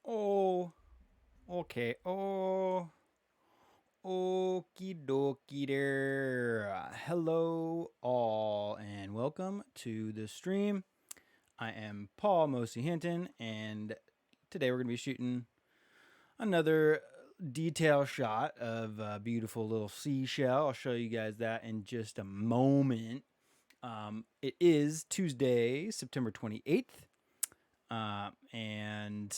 Oh, okay. Oh, okie dokie there. Hello, all, and welcome to the stream. I am Paul Mosey Hinton, and today we're going to be shooting another detail shot of a beautiful little seashell. I'll show you guys that in just a moment. It is Tuesday, September 28th, and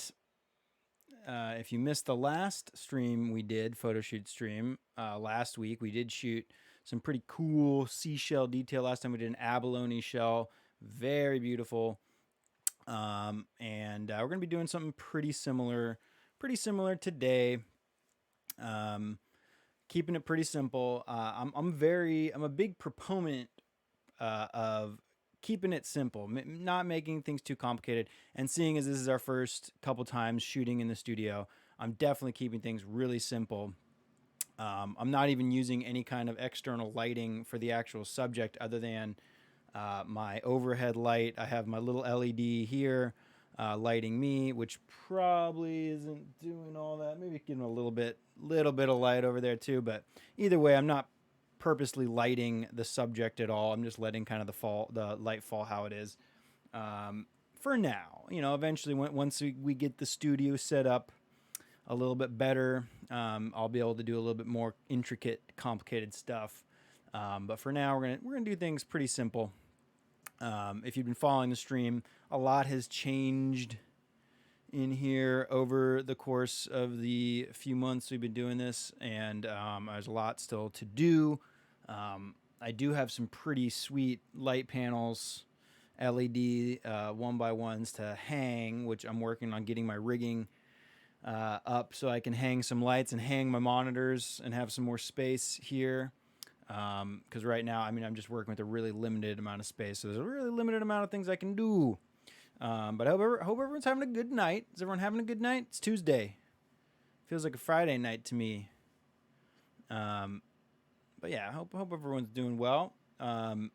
if you missed the last stream we did, photo shoot stream, last week, we did shoot some pretty cool seashell detail. Last time we did an abalone shell, very beautiful. And we're gonna be doing something pretty similar today. Um, Keeping it pretty simple. I'm a big proponent of keeping it simple, not making things too complicated. And seeing as this is our first couple times shooting in the studio, I'm definitely keeping things really simple. I'm not even using any kind of external lighting for the actual subject other than my overhead light. I have my little LED here lighting me, which probably isn't doing all that. Maybe giving a little bit of light over there too. But either way, I'm not purposely lighting the subject at all. I'm just letting kind of the light fall how it is. For now, eventually once we get the studio set up a little bit better, I'll be able to do a little bit more intricate, complicated stuff. But for now, we're gonna do things pretty simple. If you've been following the stream, a lot has changed in here over the course of the few months we've been doing this, and there's a lot still to do. I do have some pretty sweet light panels, LED 1x1s to hang, which I'm working on getting my rigging up so I can hang some lights and hang my monitors and have some more space here. Because right now, I'm just working with a really limited amount of space, so there's a really limited amount of things I can do. But I hope everyone's having a good night. Is everyone having a good night? It's Tuesday. Feels like a Friday night to me. But yeah, I hope everyone's doing well. And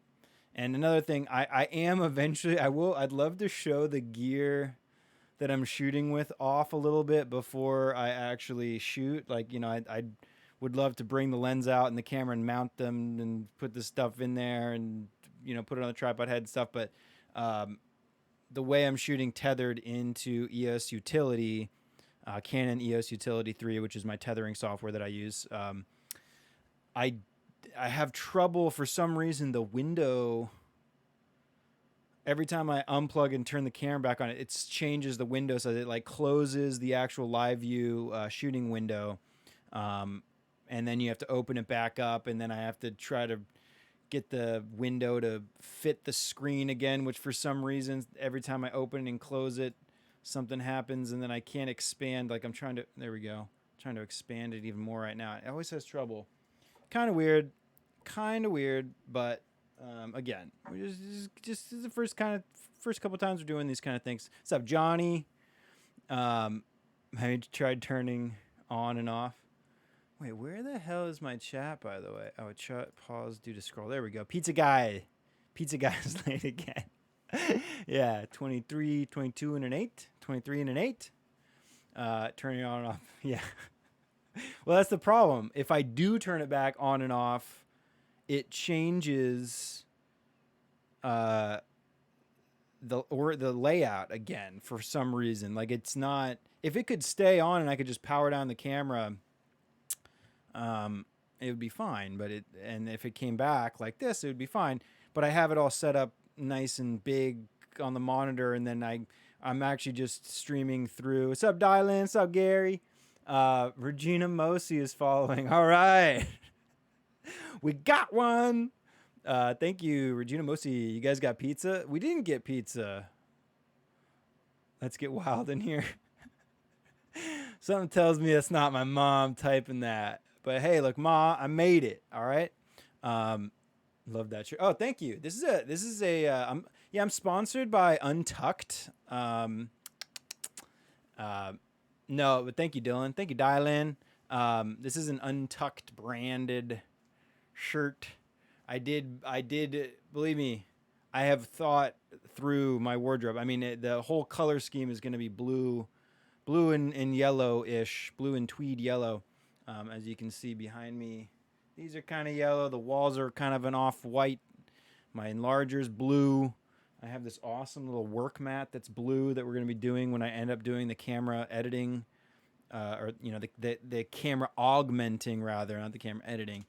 another thing, I am eventually, I'd love to show the gear that I'm shooting with off a little bit before I actually shoot. Like, I would love to bring the lens out and the camera and mount them and put this stuff in there and, put it on the tripod head and stuff. But the way I'm shooting tethered into EOS Utility, Canon EOS Utility 3, which is my tethering software that I use, I have trouble for some reason. The window, every time I unplug and turn the camera back on, it changes the window so that it like closes the actual live view shooting window. And then you have to open it back up, and then I have to try to get the window to fit the screen again, which for some reason, every time I open and close it, something happens, and then I can't expand. Like there we go. Trying to expand it even more right now. It always has trouble. Kind of weird, but again, we just this is the first couple times we're doing these kind of things. What's up, Johnny? Have you tried turning on and off? Wait, where the hell is my chat, by the way? Oh, chat pause due to scroll. There we go. Pizza guy is late again. Yeah, 23, 22 and an 8. 23 and an 8. Turning on and off. Yeah. Well, that's the problem. If I do turn it back on and off, it changes the layout again for some reason. Like, it's not, if it could stay on and I could just power down the camera, it would be fine. And if it came back like this, it would be fine. But I have it all set up nice and big on the monitor, and then I'm actually just streaming through. What's up, Dylan? What's up, Gary? Regina Mosi is following. All right. We got one. Thank you, Regina Mosi. You guys got pizza? We didn't get pizza. Let's get wild in here. Something tells me it's not my mom typing that. But hey, look, Ma, I made it. All right. Love that shirt. Oh, thank you. This is a I'm sponsored by Untucked. No, but thank you, Dylan. Thank you, Dylan. This is an Untucked branded shirt. I did believe me, I have thought through my wardrobe. The whole color scheme is going to be blue, blue and yellow-ish, blue and tweed yellow. As you can see behind me, these are kind of yellow. The walls are kind of an off-white. My enlarger's blue. I have this awesome little work mat that's blue that we're going to be doing when I end up doing the camera editing, or the camera augmenting rather, not the camera editing.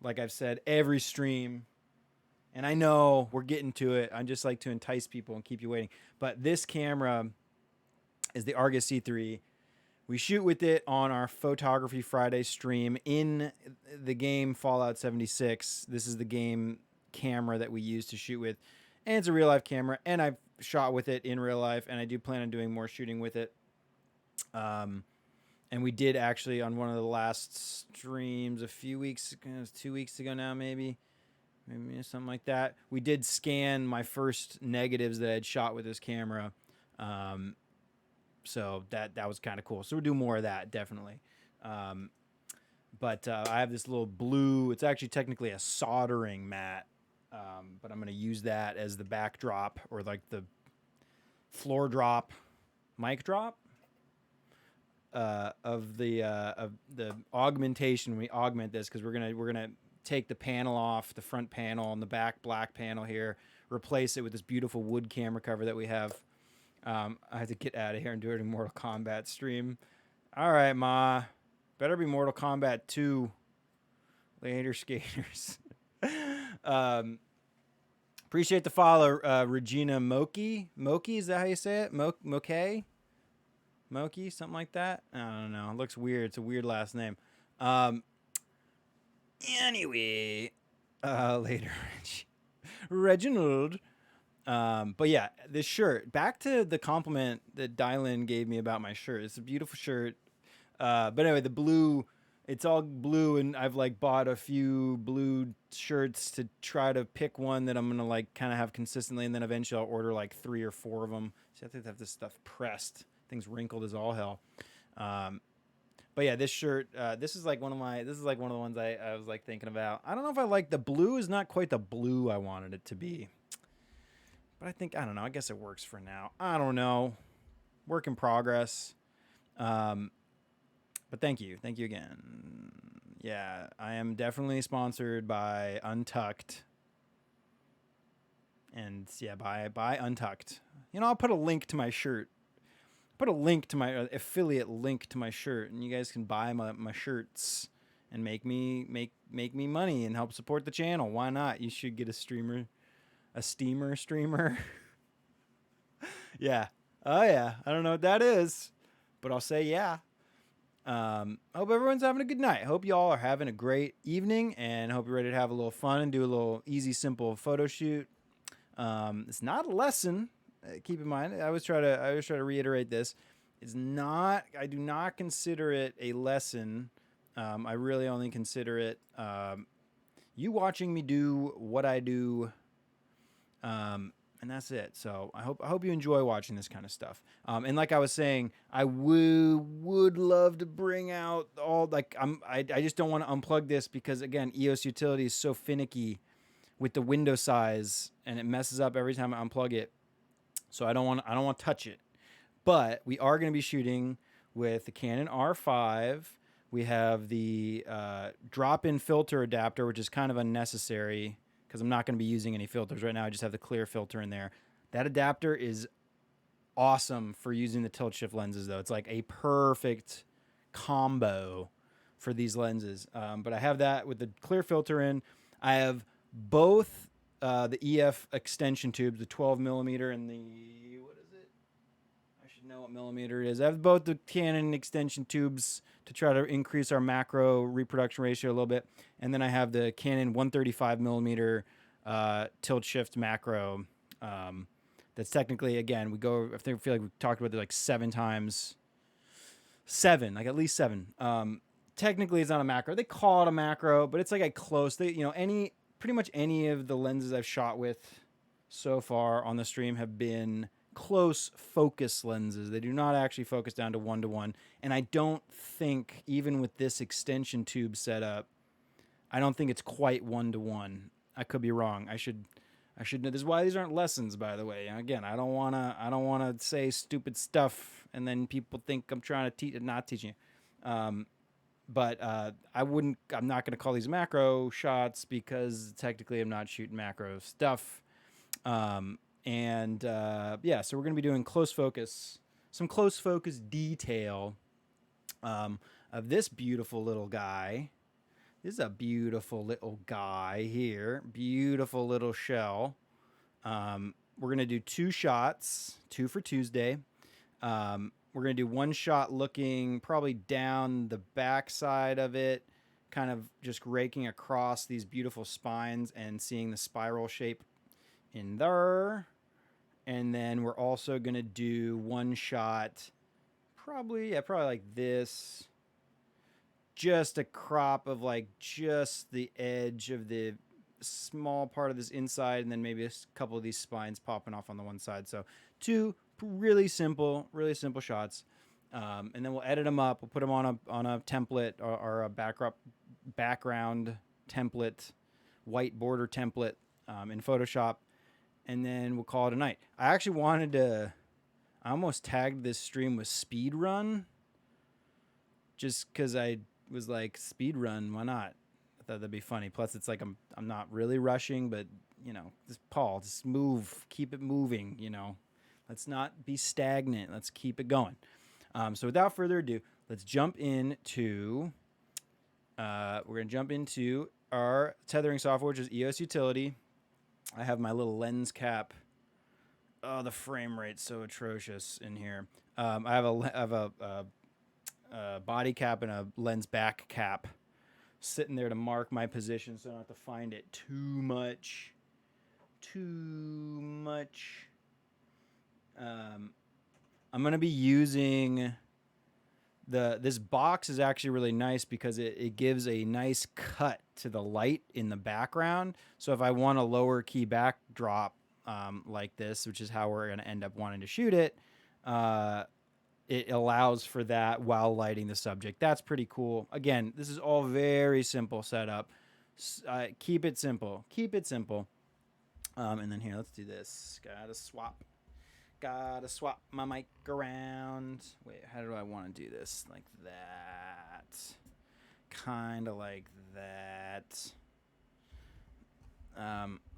Like I've said, every stream, and I know we're getting to it. I just like to entice people and keep you waiting. But this camera is the Argus C3. We shoot with it on our Photography Friday stream in the game Fallout 76. This is the game camera that we use to shoot with. And it's a real life camera. And I've shot with it in real life. And I do plan on doing more shooting with it. And we did actually on one of the last streams a few weeks ago, it was 2 weeks ago now, maybe something like that. We did scan my first negatives that I had shot with this camera. So that was kind of cool. So we'll do more of that, definitely. But I have this little blue, it's actually technically a soldering mat. But I'm going to use that as the backdrop or like the floor drop, mic drop. Of the augmentation. We augment this because we're gonna take the panel off, the front panel and the back black panel here, replace it with this beautiful wood camera cover that we have. I have to get out of here and do it in Mortal Kombat stream. All right, Ma, better be Mortal Kombat 2. Later, skaters. Appreciate the follow, Regina Moki. Moki, is that how you say it? Moke? Moki, something like that. I don't know. It looks weird. It's a weird last name. Anyway, later, Reginald. But yeah, this shirt. Back to the compliment that Dylan gave me about my shirt. It's a beautiful shirt. But anyway, the blue. It's all blue, and I've like bought a few blue shirts to try to pick one that I'm gonna like kind of have consistently, and then eventually I'll order like 3 or 4 of them. So I have to have this stuff pressed. Things wrinkled as all hell. But yeah, this shirt, this is like one of the ones I was like thinking about. I don't know if I like the blue is not quite the blue I wanted it to be. But I don't know. I guess it works for now. I don't know. Work in progress. But thank you. Thank you again. Yeah, I am definitely sponsored by Untucked. And yeah, by Untucked. I'll put a link to my shirt. Put a link to my affiliate link to my shirt, and you guys can buy my shirts and make me money and help support the channel. Why not? You should get a streamer. Yeah. Oh yeah. I don't know what that is, but I'll say yeah. Hope everyone's having a good night. Hope y'all are having a great evening, and hope you're ready to have a little fun and do a little easy, simple photo shoot. It's not a lesson. Keep in mind, I always try to reiterate this. It's not. I do not consider it a lesson. I really only consider it you watching me do what I do, and that's it. So I hope you enjoy watching this kind of stuff. And like I was saying, I would love to bring out all I just don't want to unplug this because again, EOS Utility is so finicky with the window size, and it messes up every time I unplug it. So I don't want to touch it. But we are going to be shooting with the Canon R5. We have the drop-in filter adapter, which is kind of unnecessary because I'm not going to be using any filters right now. I just have the clear filter in there. That adapter is awesome for using the tilt shift lenses, though. It's like a perfect combo for these lenses. But I have that with the clear filter in. I have both the EF extension tubes, the 12 millimeter and the, what is it? I should know what millimeter it is. I have both the Canon extension tubes to try to increase our macro reproduction ratio a little bit. And then I have the Canon 135 millimeter tilt shift macro. That's technically, again, I feel like we've talked about it like 7 times. 7, like at least 7. Technically it's not a macro. They call it a macro, but it's like a close, pretty much any of the lenses I've shot with so far on the stream have been close focus lenses. They do not actually focus down to 1:1. And I don't think, even with this extension tube setup, I don't think it's quite 1:1. I could be wrong. I should I should know. This is why these aren't lessons, by the way. Again, I don't wanna say stupid stuff and then people think I'm trying to teach, not teaching you. But I'm not going to call these macro shots because technically I'm not shooting macro stuff. Yeah, so we're going to be doing some close focus detail of this beautiful little guy. This is a beautiful little guy here. Beautiful little shell. We're going to do 2 shots, 2 for Tuesday. We're going to do 1 shot looking probably down the back side of it, kind of just raking across these beautiful spines and seeing the spiral shape in there. And then we're also going to do 1 shot, probably like this, just a crop of like just the edge of the small part of this inside, and then maybe a couple of these spines popping off on the one side. So 2 really simple shots, and then we'll edit them up. We'll put them on a template or a background template, white border template in Photoshop, and then we'll call it a night. I almost tagged this stream with speed run, just because I was like, speed run, why not? I thought that'd be funny. Plus, it's like I'm not really rushing, but just move, keep it moving. Let's not be stagnant. Let's keep it going. So without further ado, let's jump into. We're gonna jump into our tethering software, which is EOS Utility. I have my little lens cap. Oh, the frame rate's so atrocious in here. I have a body cap and a lens back cap sitting there to mark my position, so I don't have to find it too much. I'm going to be using this box is actually really nice because it gives a nice cut to the light in the background. So if I want a lower key backdrop like this, which is how we're going to end up wanting to shoot it, it allows for that while lighting the subject. That's pretty cool. Again, this is all very simple setup. Keep it simple. And then here, let's do this. Gotta swap my mic around. Wait, how do I want to do this? Like that. Kind of like that.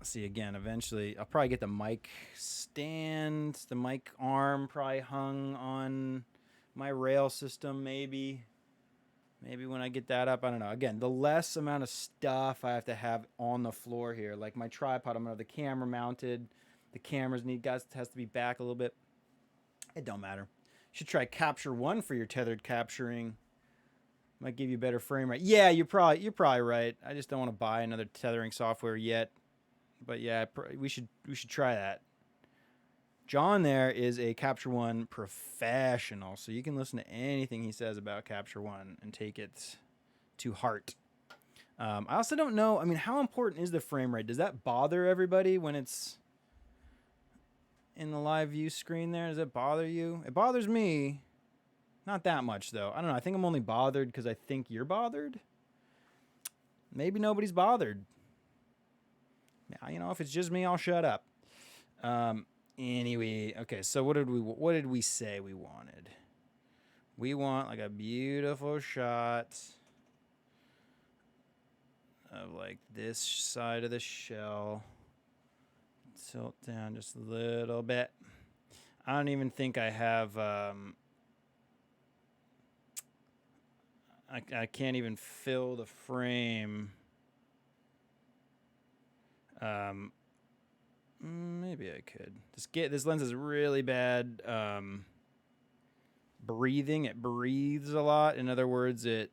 See, again, eventually, I'll probably get the mic stand, the mic arm probably hung on my rail system, maybe. Maybe when I get that up, I don't know. Again, the less amount of stuff I have to have on the floor here, like my tripod, I'm going to have the camera mounted. The cameras has to be back a little bit. It don't matter. You should try Capture One for your tethered capturing. Might give you better frame rate. Yeah, you're probably right. I just don't want to buy another tethering software yet. But yeah, we should try that. John there is a Capture One professional, so you can listen to anything he says about Capture One and take it to heart. I also don't know. I mean, how important is the frame rate? Does that bother everybody when it's in the live view screen there? Does it bother you? It bothers me. Not that much, though. I don't know. I think I'm only bothered because I think you're bothered. Maybe nobody's bothered. Now, if it's just me, I'll shut up. Anyway, okay, so what did we say we wanted? We want like a beautiful shot of like this side of the shell. Tilt down just a little bit. I don't even think I have I can't even fill the frame. Maybe I could. This lens is really bad breathing. It breathes a lot. In other words, it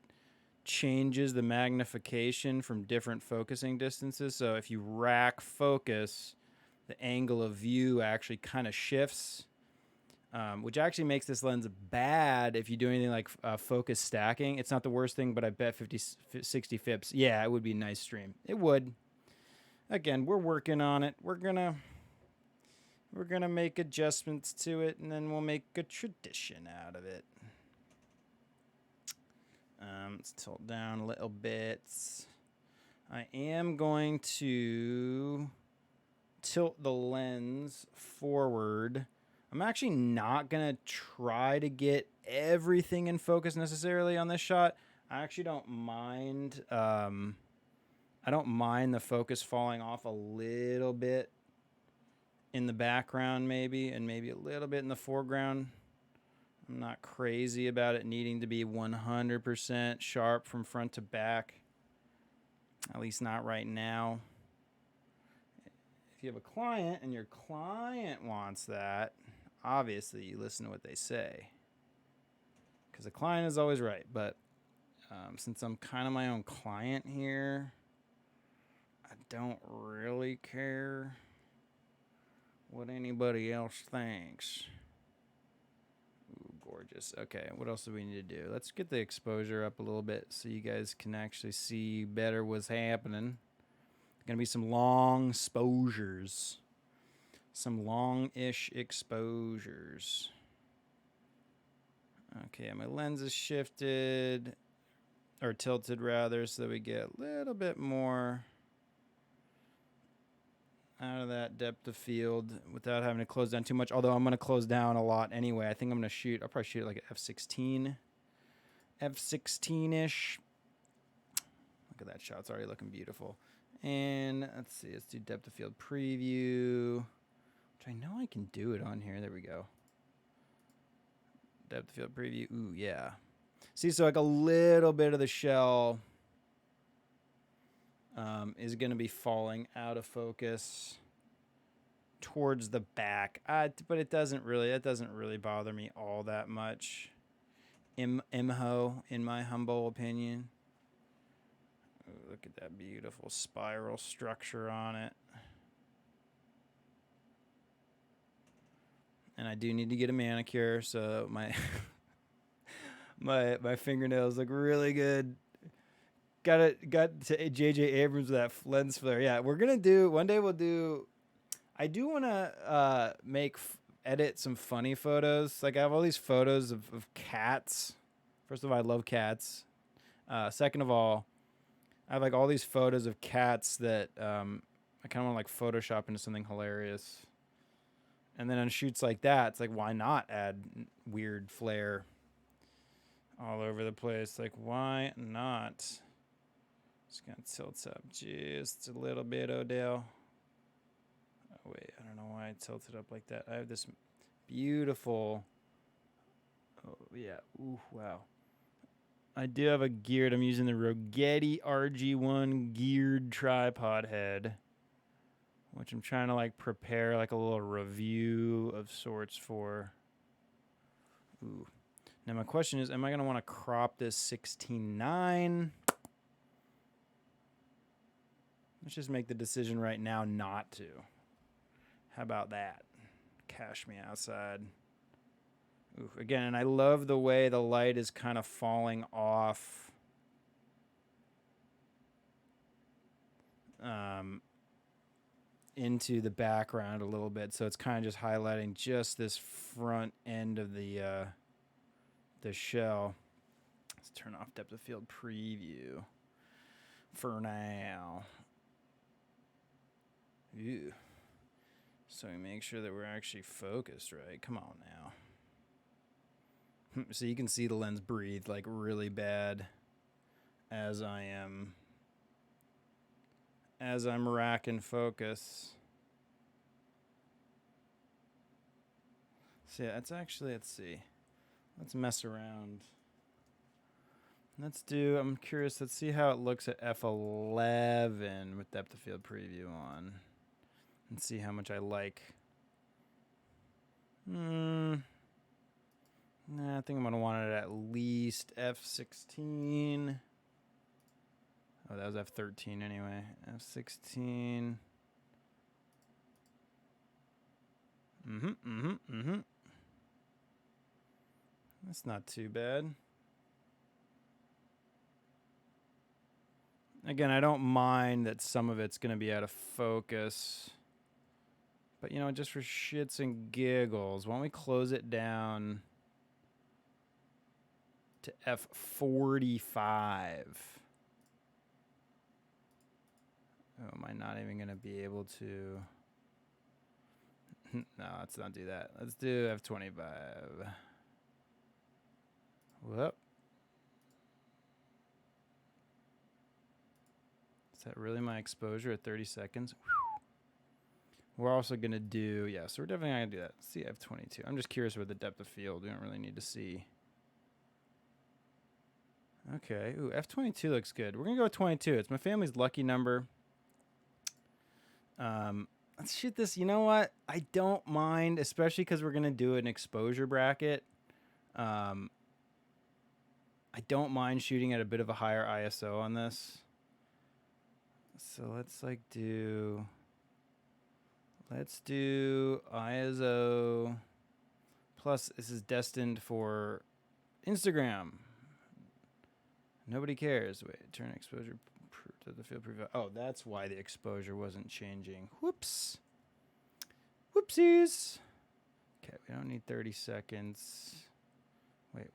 changes the magnification from different focusing distances. So if you rack focus, the angle of view actually kind of shifts, which actually makes this lens bad if you do anything like focus stacking. It's not the worst thing, but I bet 60 fips. Yeah, it would be a nice stream. It would. Again, we're working on it. We're gonna make adjustments to it, and then we'll make a tradition out of it. Let's tilt down a little bit. I am going to tilt the lens forward. I'm actually not going to try to get everything in focus necessarily on this shot. I actually don't mind. I don't mind the focus falling off a little bit in the background maybe, and maybe a little bit in the foreground. I'm not crazy about it needing to be 100% sharp from front to back. At least not right now. If you have a client and your client wants that, obviously you listen to what they say. Because the client is always right. But since I'm kind of my own client here, I don't really care what anybody else thinks. Ooh, gorgeous. Okay, what else do we need to do? Let's get the exposure up a little bit so you guys can actually see better what's happening. Going to be some long exposures. Some long-ish exposures. Okay, my lens is shifted, or tilted rather, so that we get a little bit more out of that depth of field without having to close down too much. Although I'm going to close down a lot anyway. I think I'm going to shoot, I'll probably shoot like an f16. F16-ish. Look at that shot. It's already looking beautiful. And let's see. Let's do depth of field preview. Which I know I can do it on here. There we go. Depth of field preview. Ooh, yeah. See, so like a little bit of the shell is going to be falling out of focus towards the back. But it doesn't really bother me all that much. Imho, in my humble opinion. Ooh, look at that beautiful spiral structure on it. And I do need to get a manicure, so my my fingernails look really good. Got to J.J. Abrams with that lens flare. Yeah, we're gonna do one day. We'll do. I do want to edit some funny photos. Like I have all these photos of cats. First of all, I love cats. Second of all, I have like all these photos of cats that I kind of want to like Photoshop into something hilarious. And then on shoots like that, it's like, why not add weird flare all over the place? Like, why not? Just gonna tilt up just a little bit, Odell. Oh, wait, I don't know why I tilted up like that. I have this beautiful, oh, yeah, ooh, wow. I do have a geared, I'm using the Rogetti RG1 geared tripod head, which I'm trying to like prepare like a little review of sorts for. Ooh. Now my question is, am I going to want to crop this 16:9? Let's just make the decision right now not to. How about that? Cash me outside. Ooh, again, and I love the way the light is kind of falling off into the background a little bit, so it's kind of just highlighting just this front end of the shell. Let's turn off depth of field preview for now. Ew. So we make sure that we're actually focused right. Come on now. So you can see the lens breathe like really bad as I'm racking focus. So yeah, it's actually, let's see. Let's mess around. I'm curious, let's see how it looks at f11 with depth of field preview on. And see how much I like. Nah, I think I'm going to want it at least f16. Oh, that was f13 anyway. f16. That's not too bad. Again, I don't mind that some of it's going to be out of focus. But, you know, just for shits and giggles, why don't we close it down to f45? Oh, am I not even going to be able to? No, let's not do that. Let's do F25. Whoop. Is that really my exposure at 30 seconds? We're also going to do, yeah, so we're definitely going to do that. Let's see F22. I'm just curious with the depth of field. We don't really need to see. Okay, ooh, F22 looks good. We're going to go with 22. It's my family's lucky number. Let's shoot this. You know what? I don't mind, especially because we're going to do an exposure bracket. I don't mind shooting at a bit of a higher ISO on this. So let's do ISO plus. This is destined for Instagram. Nobody cares. Wait, turn exposure to the field preview. Oh, that's why the exposure wasn't changing. Whoops. Whoopsies. Okay, we don't need 30 seconds. Wait,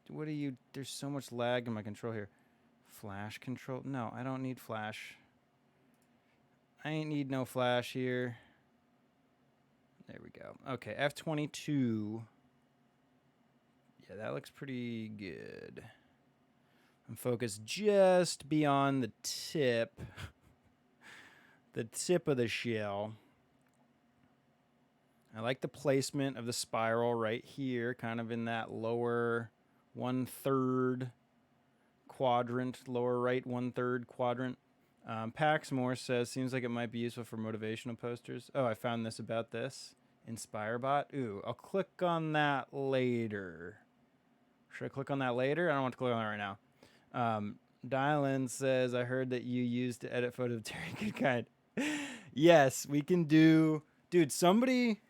what are you? There's so much lag in my control here. Flash control? No, I don't need flash. I ain't need no flash here. There we go. Okay, F22. Yeah, that looks pretty good. I'm focused just beyond the tip. The tip of the shell. I like the placement of the spiral right here, kind of in that lower 1/3 quadrant, lower right 1/3 quadrant. Paxmore says, seems like it might be useful for motivational posters. Oh, I found this about this. InspireBot. Ooh, I'll click on that later. Should I click on that later? I don't want to click on that right now. Dylan says, I heard that you used to edit photos of Terry Goodkind. Yes, we can do... Dude, somebody...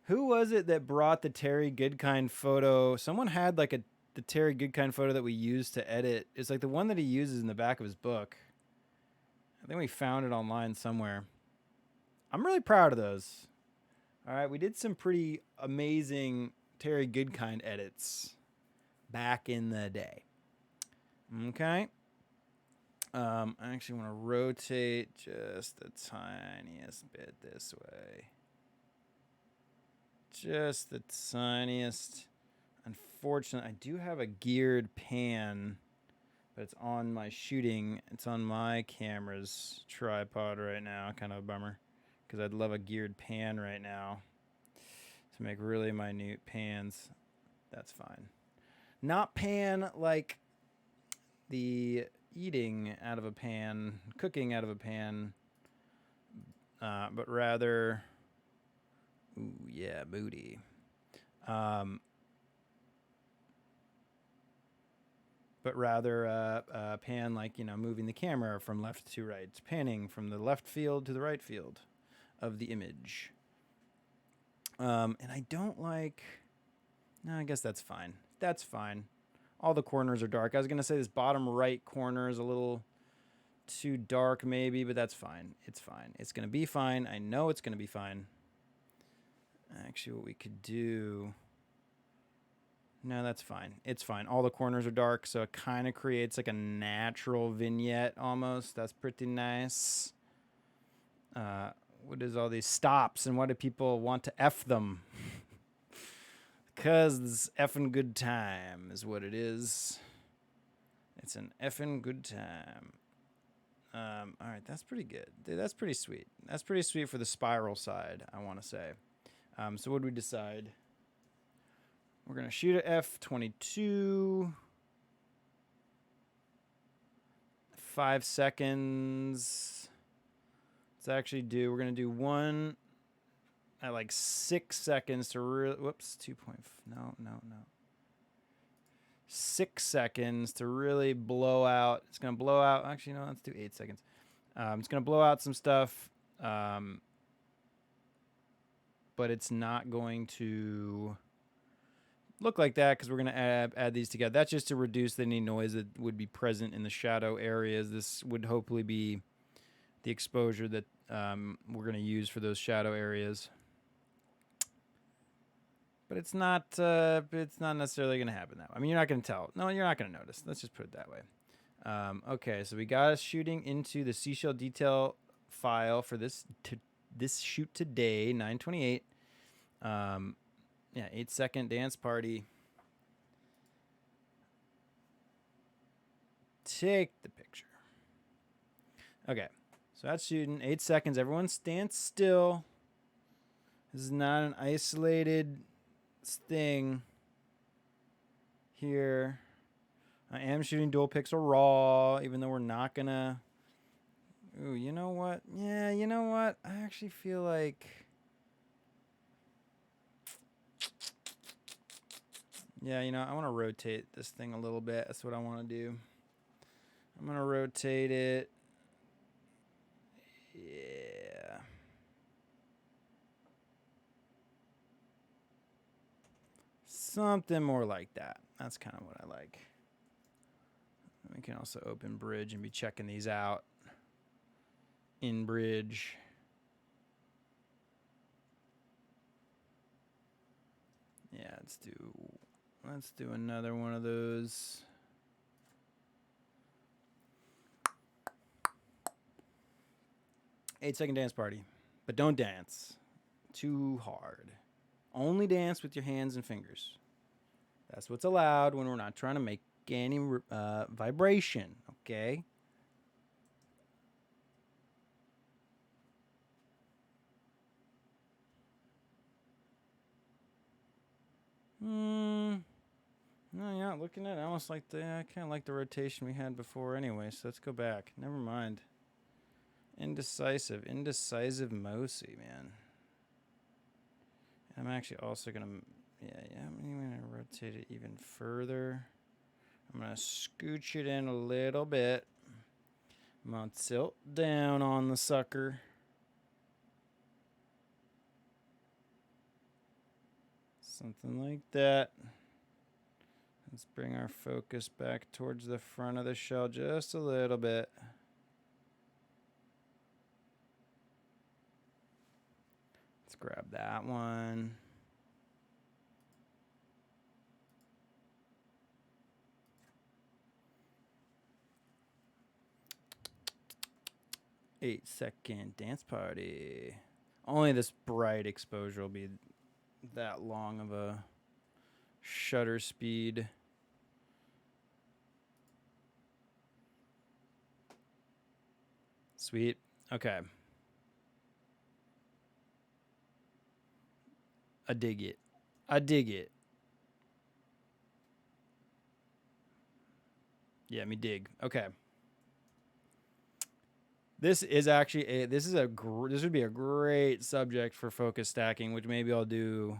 Who was it that brought the Terry Goodkind photo? Someone had like the Terry Goodkind photo that we used to edit. It's like the one that he uses in the back of his book. I think we found it online somewhere. I'm really proud of those. All right, we did some pretty amazing Terry Goodkind edits back in the day. Okay. I actually want to rotate just the tiniest bit this way. Just the tiniest. Unfortunately, I do have a geared pan, but it's on my shooting. It's on my camera's tripod right now. Kind of a bummer, because I'd love a geared pan right now to make really minute pans. That's fine. Not pan like the eating out of a pan, cooking out of a pan, but rather, ooh, yeah, booty. But rather pan like, moving the camera from left to right, panning from the left field to the right field of the image. And I don't like... No, I guess that's fine. That's fine. All the corners are dark. I was going to say this bottom right corner is a little too dark maybe, but that's fine. It's fine. It's going to be fine. I know it's going to be fine. Actually, what we could do... No, that's fine. It's fine. All the corners are dark, so it kind of creates like a natural vignette almost. That's pretty nice. What is all these stops, and why do people want to F them? Because this effing good time is what it is. It's an effing good time. All right, that's pretty good. Dude, that's pretty sweet. That's pretty sweet for the spiral side, I want to say. So what did we decide? We're going to shoot at F22. 5 seconds. Let's actually do, we're going to do one at like 6 seconds to really, whoops, 2. No. 6 seconds to really blow out. It's going to blow out, actually, no, let's do 8 seconds. It's going to blow out some stuff, but it's not going to look like that because we're going to add these together. That's just to reduce any noise that would be present in the shadow areas. This would hopefully be the exposure that we're going to use for those shadow areas. But it's not necessarily going to happen that way. I mean, you're not going to tell. No, you're not going to notice. Let's just put it that way. Okay, so we got us shooting into the seashell detail file for this this shoot today, 9:28. Yeah, 8-second dance party. Take the picture. Okay, so that's shooting 8 seconds. Everyone stand still. This is not an isolated thing here. I am shooting dual pixel raw, even though we're not gonna. Ooh, you know what? Yeah, you know what? I actually feel like. Yeah, you know, I want to rotate this thing a little bit. That's what I want to do. I'm gonna rotate it. Yeah. Something more like that. That's kind of what I like. We can also open Bridge and be checking these out in Bridge. Yeah, let's do another one of those. Eight-second dance party, but don't dance too hard. Only dance with your hands and fingers. That's what's allowed when we're not trying to make any vibration, okay? No, yeah, looking at it, I almost like I kind of like the rotation we had before anyway, so let's go back. Never mind. Indecisive Mosi, man. I'm actually also gonna, I'm gonna rotate it even further. I'm gonna scooch it in a little bit. I'm gonna tilt down on the sucker. Something like that. Let's bring our focus back towards the front of the shell just a little bit. Let's grab that one. Eight-second dance party. Only this bright exposure will be that long of a shutter speed. Sweet. Okay. I dig it. Yeah, me dig. Okay. This is actually this would be a great subject for focus stacking, which maybe I'll do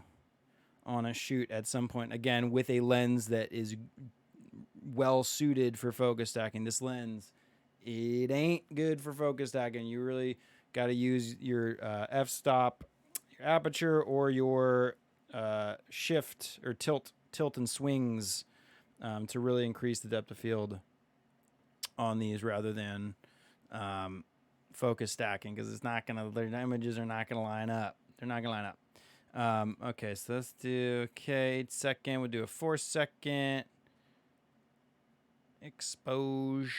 on a shoot at some point. Again, with a lens that is well suited for focus stacking. This lens, it ain't good for focus stacking. You really got to use your f-stop, your aperture, or your shift or tilt and swings to really increase the depth of field on these rather than focus stacking, because their images are not gonna line up. They're not gonna line up. Okay, so let's do 8-second. We'll do a 4-second expose.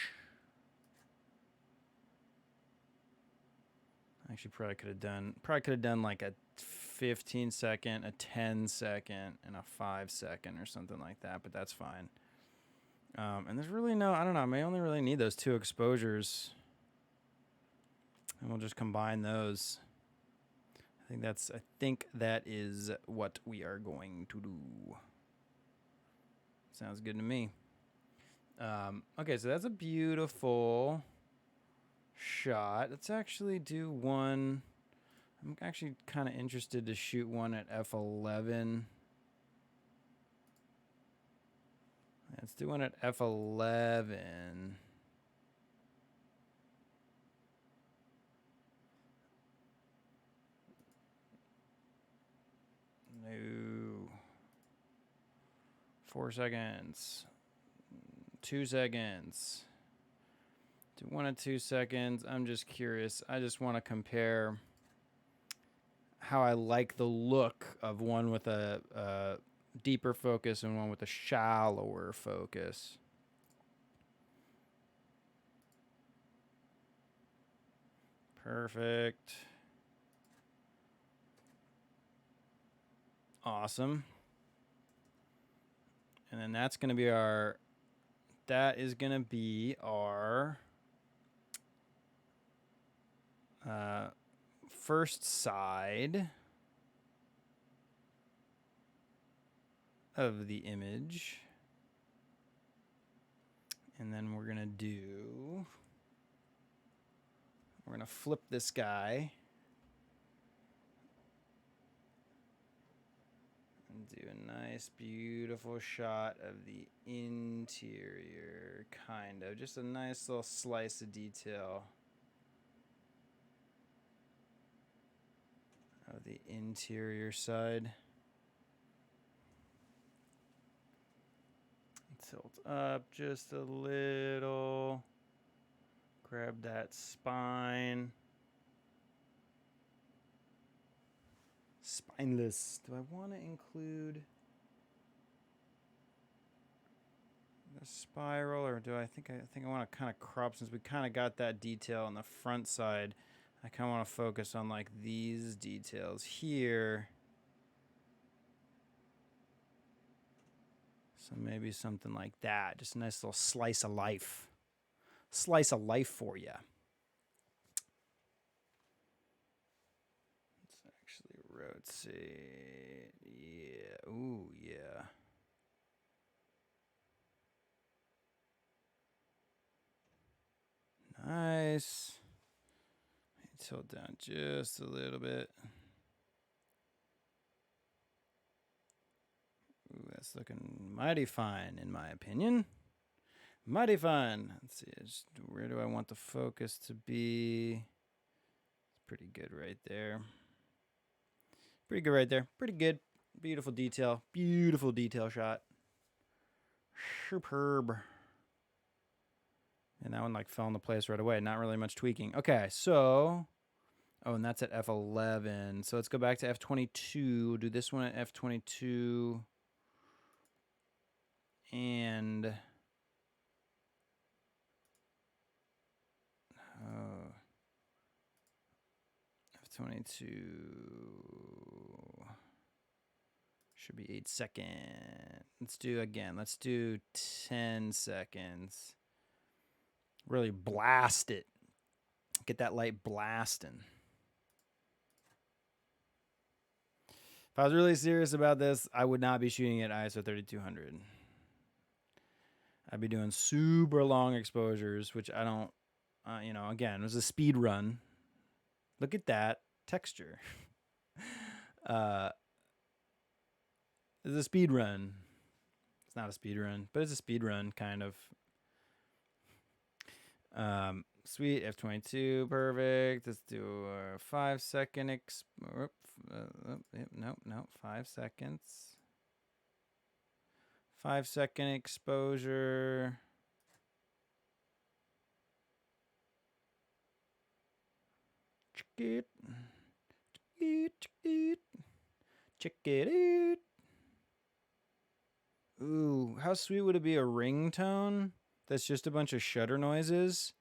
Actually, probably could have done like a 15-second, a 10-second, and a 5-second or something like that. But that's fine. And there's really I don't know. I may only really need those 2 exposures. And we'll just combine those. I think that is what we are going to do. Sounds good to me. Okay, so that's a beautiful shot. Let's actually do one. I'm actually kind of interested to shoot one at f11. Let's do one at f11. No. 4 seconds. 2 seconds. Do 1 at 2 seconds. I'm just curious. I just want to compare how I like the look of one with a deeper focus and one with a shallower focus. Perfect. Awesome. And then that's going to be our, that is going to be our first side of the image. And then we're going to flip this guy and do a nice, beautiful shot of the interior, kind of. Just a nice little slice of detail of the interior side. Tilt up just a little. Grab that spine. Spineless. Do I want to include the spiral, or do I think I want to kind of crop, since we kind of got that detail on the front side. I kind of want to focus on like these details here. So maybe something like that. Just a nice little slice of life. Slice of life for you. Let's actually rotate. Yeah. Ooh, yeah. Nice. Tilt down just a little bit. Ooh, that's looking mighty fine, in my opinion. Mighty fine. Let's see, just where do I want the focus to be? It's pretty good right there. Pretty good right there. Pretty good. Beautiful detail. Beautiful detail shot. Superb. And that one like fell into place right away. Not really much tweaking. Okay, so... Oh, and that's at F11. So let's go back to F22. Do this one at F22. And... F22 should be 8 seconds. Let's do again. Let's do 10 seconds. Really blast it. Get that light blasting. If I was really serious about this, I would not be shooting at ISO 3200. I'd be doing super long exposures, which I don't, you know, again, it was a speed run. Look at that texture. It's a speed run. It's not a speed run, but it's a speed run, kind of. Sweet, F22, perfect. Let's do a 5 second no, 5 seconds. 5 second exposure. Check it. Check it out. Ooh, how sweet would it be a ringtone that's just a bunch of shutter noises?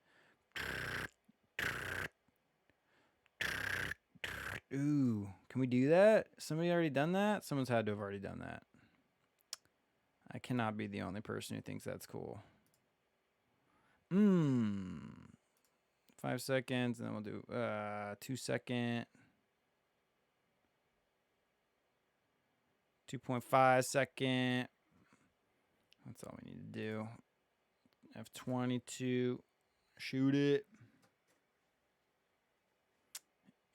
Ooh, can we do that? Somebody already done that? Someone's had to have already done that. I cannot be the only person who thinks that's cool. 5 seconds, and then we'll do 2 second. 2.5 second. That's all we need to do. F22. Shoot it.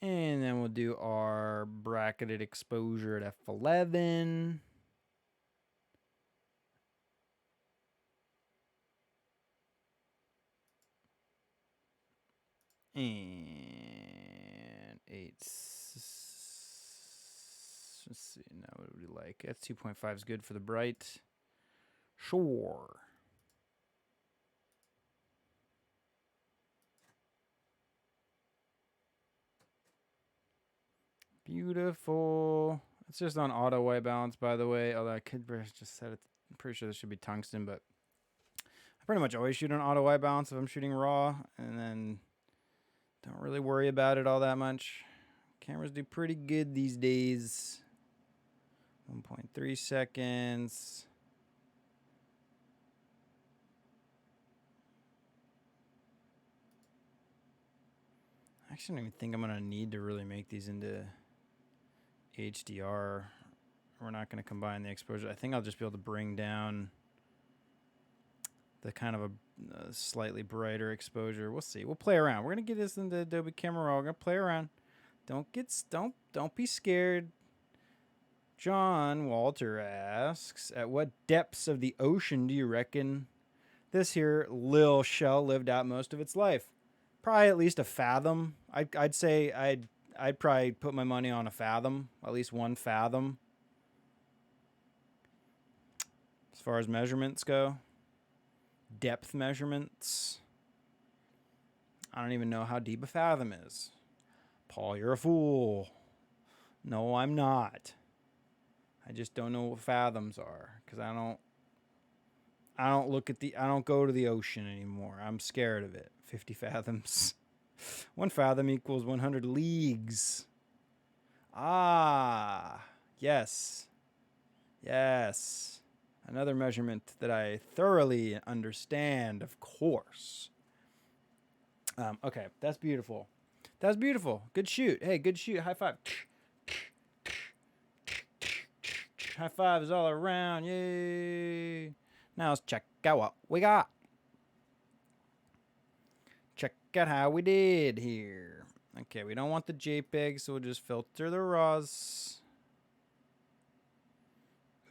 And then we'll do our bracketed exposure at F11. And 8. Let's see, now what would we like? F2.5 is good for the bright. Sure. Beautiful. It's just on auto white balance, by the way. Although I could just set it. I'm pretty sure this should be tungsten, but I pretty much always shoot on auto white balance if I'm shooting raw, and then don't really worry about it all that much. Cameras do pretty good these days 1.3 seconds. Actually, I don't even think I'm going to need to really make these into HDR. We're not going to combine the exposure. I think I'll just be able to bring down the kind of a slightly brighter exposure. We'll see. We'll play around. We're going to get this into Adobe Camera Raw. We're going to play around. Don't be scared. John Walter asks, at what depths of the ocean do you reckon this here lil shell lived out most of its life? Probably at least a fathom. I'd say I'd probably put my money on a fathom, at least 1 fathom. As far as measurements go, depth measurements, I don't even know how deep a fathom is. Paul, you're a fool. No, I'm not. I just don't know what fathoms are because I don't go to the ocean anymore. I'm scared of it. 50 fathoms. 1 fathom equals 100 leagues. Ah, yes. Yes. Another measurement that I thoroughly understand, of course. Okay, that's beautiful. That's beautiful. Good shoot. Hey, good shoot. High five. High fives all around. Yay. Now let's check out what we got. Check out how we did here. Okay, we don't want the JPEG, so we'll just filter the RAWs.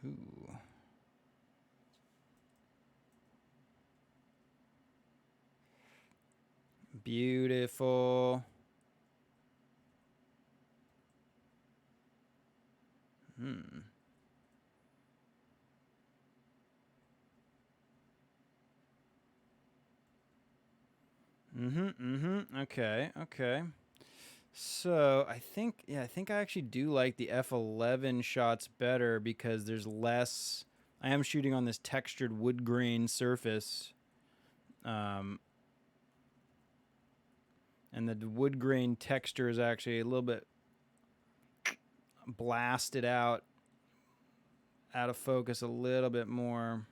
Ooh. Beautiful. Okay. So I think I actually do like the F11 shots better because there's less. I am shooting on this textured wood grain surface, and the wood grain texture is actually a little bit blasted out of focus a little bit more.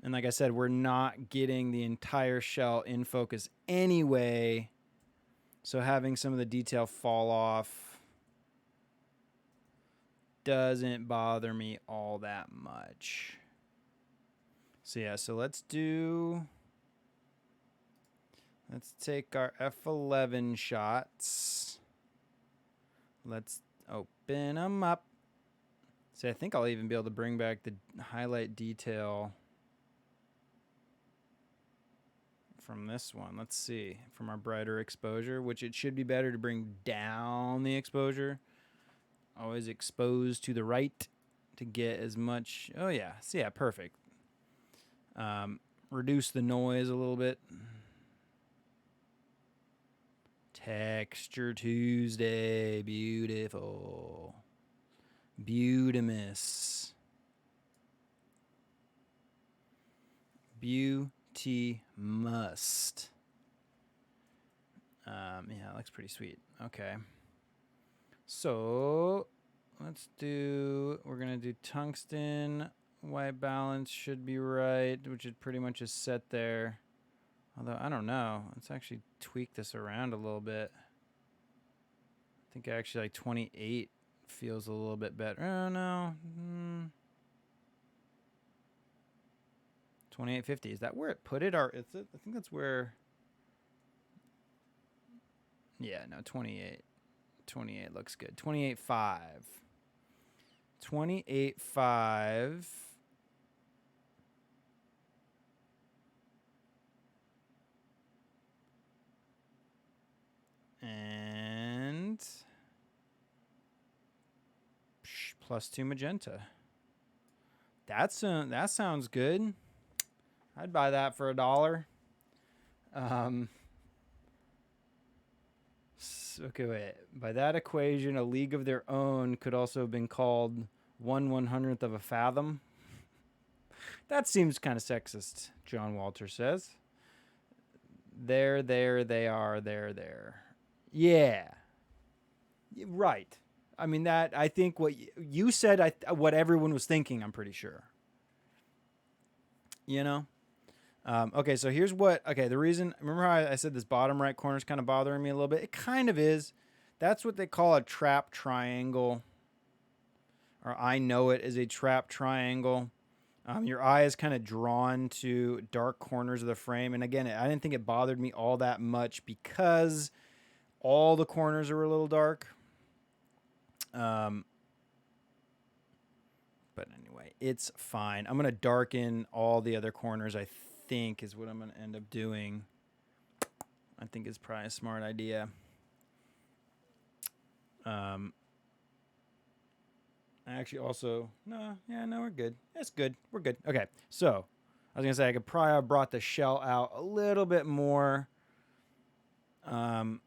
And like I said, we're not getting the entire shell in focus anyway. So having some of the detail fall off doesn't bother me all that much. So yeah, so let's take our F11 shots. Let's open them up. See, I think I'll even be able to bring back the highlight detail from this one. Let's see, from our brighter exposure, which it should be better to bring down the exposure. Always exposed to the right to get as much. Oh yeah, so yeah, perfect. Reduce the noise a little bit. Texture Tuesday, beautiful. Beautimus. Beauty must. Yeah, it looks pretty sweet. Okay. So we're gonna do tungsten. White balance should be right, which is pretty much is set there. Although I don't know. Let's actually tweak this around a little bit. I think actually like 28 feels a little bit better. Oh no. 2850. Is that where it put it? Or I think that's where. Yeah, no, 28. 28 looks good. 28.5. 28.5. And +2 magenta. That sounds good. I'd buy that for $1. Okay, wait. By that equation, a league of their own could also have been called 1/100th of a fathom. That seems kind of sexist, John Walter says. There they are, there. Yeah. Right. I mean, that, I think what you said, what everyone was thinking, I'm pretty sure. You know? Okay, so here's what, okay, the reason, remember how I said this bottom right corner is kind of bothering me a little bit? It kind of is. That's what they call a trap triangle, or I know it as a trap triangle. Your eye is kind of drawn to dark corners of the frame. And again, I didn't think it bothered me all that much because all the corners are a little dark. But anyway, it's fine. I'm going to darken all the other corners, I think, is what I'm going to end up doing. I think it's probably a smart idea. I actually also, no, we're good. It's good. We're good. Okay, so I was going to say I could probably have brought the shell out a little bit more. But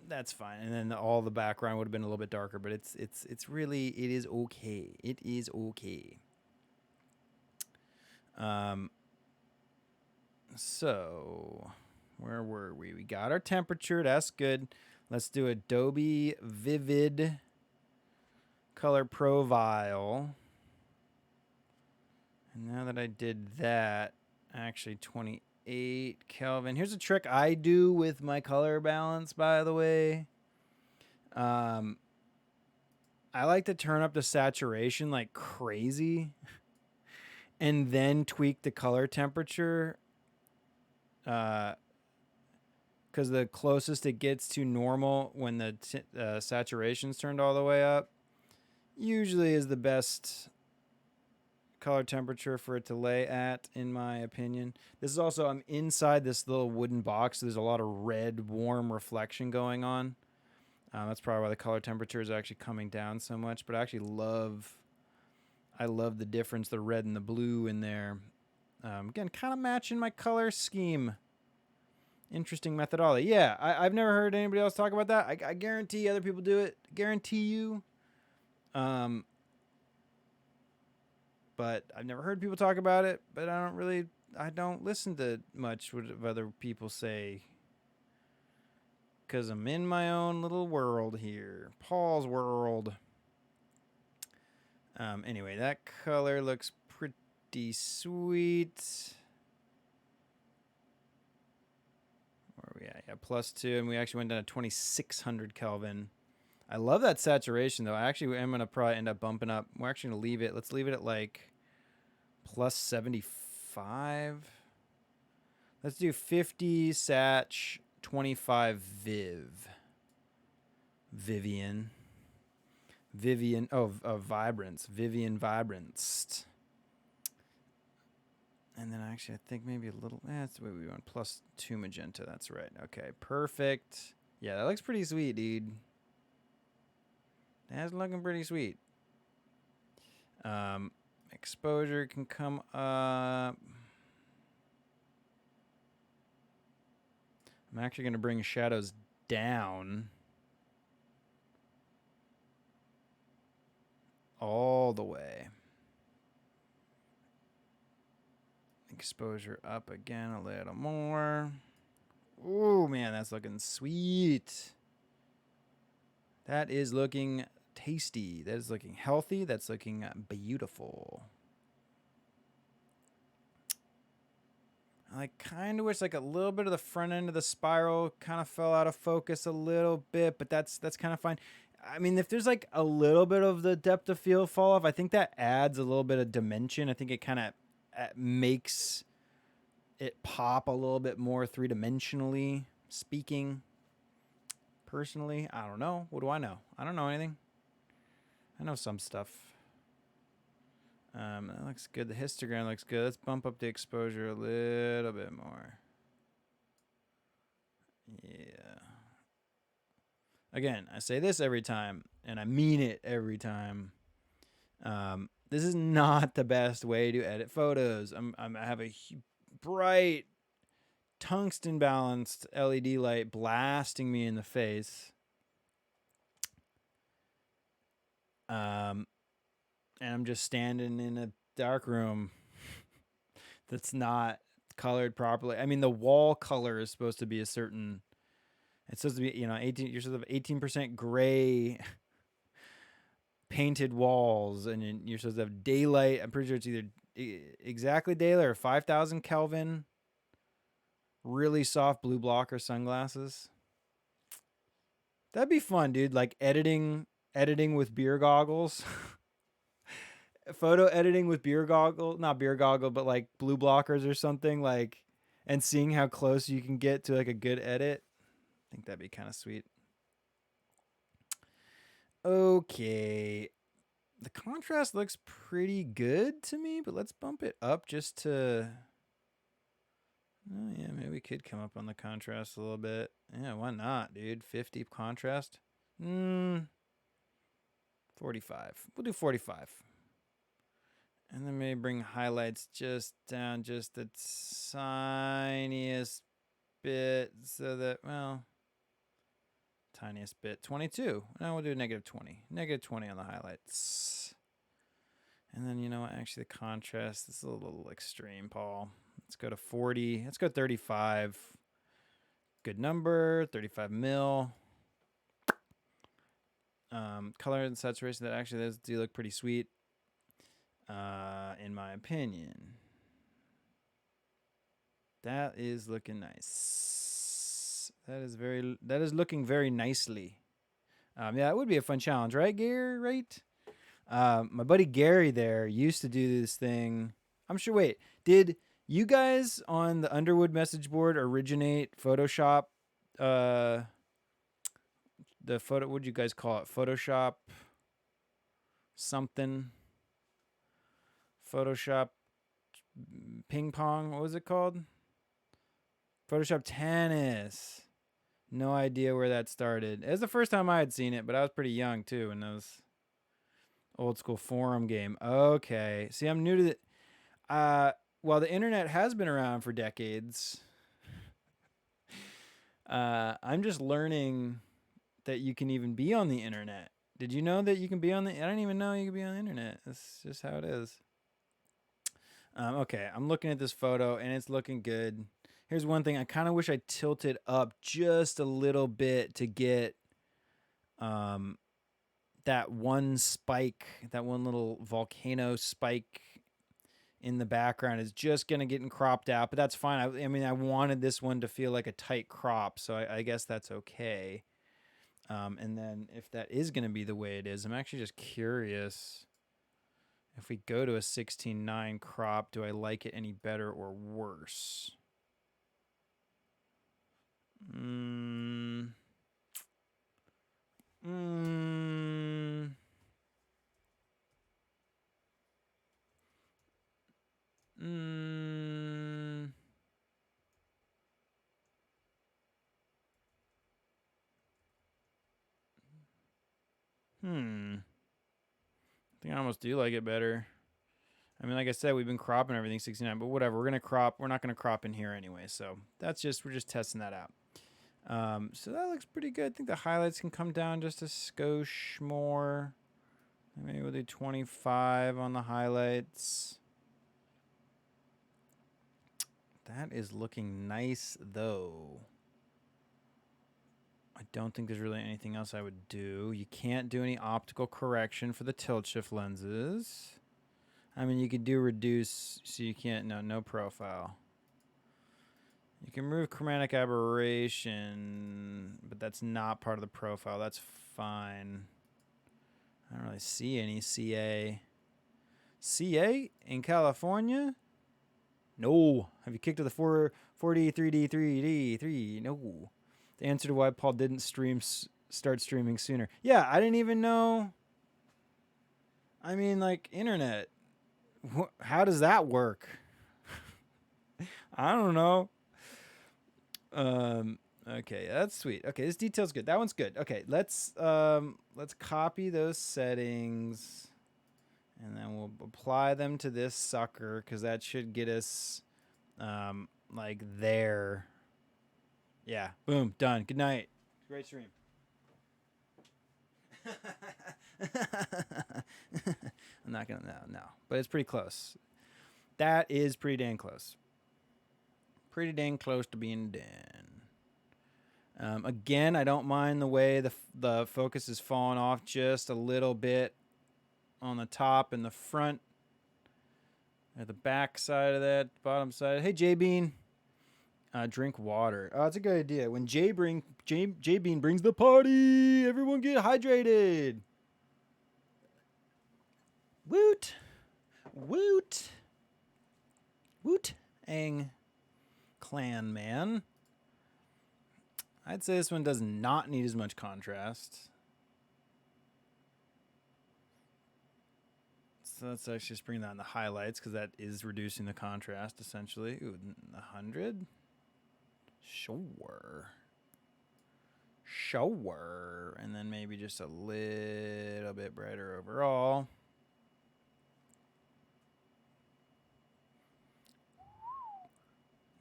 that's fine. And then all the background would have been a little bit darker, but it's really, it is okay. It is okay. So where were we? We got our temperature. That's good. Let's do Adobe Vivid Color Profile. And now that I did that, actually 28 Kelvin. Here's a trick I do with my color balance, by the way. I like to turn up the saturation like crazy and then tweak the color temperature. Because the closest it gets to normal when the saturation's turned all the way up usually is the best color temperature for it to lay at, in my opinion. This is also, I'm inside this little wooden box, so there's a lot of red warm reflection going on. That's probably why the color temperature is actually coming down so much, but I actually love the difference, the red and the blue in there. Again, kind of matching my color scheme. Interesting methodology. Yeah, I've never heard anybody else talk about that. I guarantee other people do it. Guarantee you. But I've never heard people talk about it, but I don't listen to much what other people say. Because I'm in my own little world here. Paul's world. Anyway, that color looks pretty sweet. Where are we at? Yeah, +2, and we actually went down to 2600 Kelvin. I love that saturation, though. I actually am going to probably end up bumping up. We're actually going to leave it. Let's leave it at like +75. Let's do 50 sat, 25 viv. Vivian. Vibrance. Vivian Vibrance. And then actually, I think maybe a little, that's the way we went. +2 magenta. That's right. Okay, perfect. Yeah, that looks pretty sweet, dude. That's looking pretty sweet. Exposure can come up. I'm actually going to bring shadows down all the way. Exposure up again a little more. Oh man, that's looking sweet. That is looking tasty. That is looking healthy. That's looking beautiful. I kind of wish like a little bit of the front end of the spiral kind of fell out of focus a little bit, but that's kind of fine. I mean, if there's like a little bit of the depth of field fall off, I think that adds a little bit of dimension. I think it kind of makes it pop a little bit more three-dimensionally speaking. Personally, I don't know. What do I know? I don't know anything. I know some stuff. That looks good. The histogram looks good. Let's bump up the exposure a little bit more. Yeah. Again, I say this every time, and I mean it every time. This is not the best way to edit photos. I have a bright, tungsten balanced LED light blasting me in the face. And I'm just standing in a dark room that's not colored properly. I mean, the wall color is supposed to be a certain It's supposed to be, you know, 18. You're supposed to have 18% gray painted walls, and you're supposed to have daylight. I'm pretty sure it's either exactly daylight or 5,000 Kelvin. Really soft blue blocker sunglasses. That'd be fun, dude. Like editing with beer goggles. Photo editing with beer goggle, not beer goggle, but like blue blockers or something, like, and seeing how close you can get to like a good edit. I think that'd be kind of sweet. Okay. The contrast looks pretty good to me, but let's bump it up just to. Oh, yeah, maybe we could come up on the contrast a little bit. Yeah, why not, dude? 50 contrast? 45. We'll do 45. And then maybe bring highlights just down just the tiniest bit so that, well, tiniest bit. 22. Now we'll do negative 20. Negative 20 on the highlights. And then, you know what? Actually, the contrast is a little extreme, Paul. Let's go to 40. Let's go 35. Good number. 35 mil. Color and saturation, that actually those do look pretty sweet. In my opinion. That is looking nice. That is looking very nicely. Yeah, it would be a fun challenge, right, Gary? Right? My buddy Gary there used to do this thing. I'm sure. Wait, did you guys on the Underwood message board originate Photoshop? The photo. What'd you guys call it? Photoshop something. Photoshop ping pong. What was it called? Photoshop tennis. No idea where that started. It was the first time I had seen it, but I was pretty young too in those old school forum game. Okay. See, I'm new to the. Well, the internet has been around for decades. I'm just learning that you can even be on the internet. Did you know that you can be on the? I didn't even know you could be on the internet. That's just how it is. Okay, I'm looking at this photo and it's looking good. Here's one thing. I kind of wish I tilted up just a little bit to get that one spike, that one little volcano spike in the background is just going to get cropped out, but that's fine. I mean, I wanted this one to feel like a tight crop, so I guess that's okay. And then if that is going to be the way it is, I'm actually just curious. If we go to a 16:9 crop, do I like it any better or worse? I think I almost do like it better. I mean, like I said, we've been cropping everything 69, but whatever. We're gonna crop. We're not gonna crop in here anyway, so we're just testing that out. So that looks pretty good. I think the highlights can come down just a skosh more. Maybe we'll do 25 on the highlights. That is looking nice, though. I don't think there's really anything else I would do. You can't do any optical correction for the tilt shift lenses. I mean, you could do reduce, so you can't, no profile. You can remove chromatic aberration, but that's not part of the profile. That's fine. I don't really see any CA. CA in California? No. Have you kicked to the 4D, 3D, 3D, 3? No. The answer to why Paul didn't start streaming sooner. Yeah, I didn't even know. I mean, like, internet. How does that work? I don't know. Okay, that's sweet. Okay, this detail's good. That one's good. Okay, let's copy those settings, and then we'll apply them to this sucker because that should get us like there. Yeah, boom, done. Good night. Great stream. I'm not gonna no, but it's pretty close. That is pretty dang close. Pretty dang close to being done. Again, I don't mind the way the focus is falling off just a little bit on the top and the front. At the back side of that, bottom side. Hey, J Bean. Drink water. Oh, that's a good idea. When J Bean brings the party, everyone get hydrated. Woot, woot, woot, ang, clan man. I'd say this one does not need as much contrast. So let's actually just bring that in the highlights because that is reducing the contrast essentially. Ooh, 100. Sure. And then maybe just a little bit brighter overall.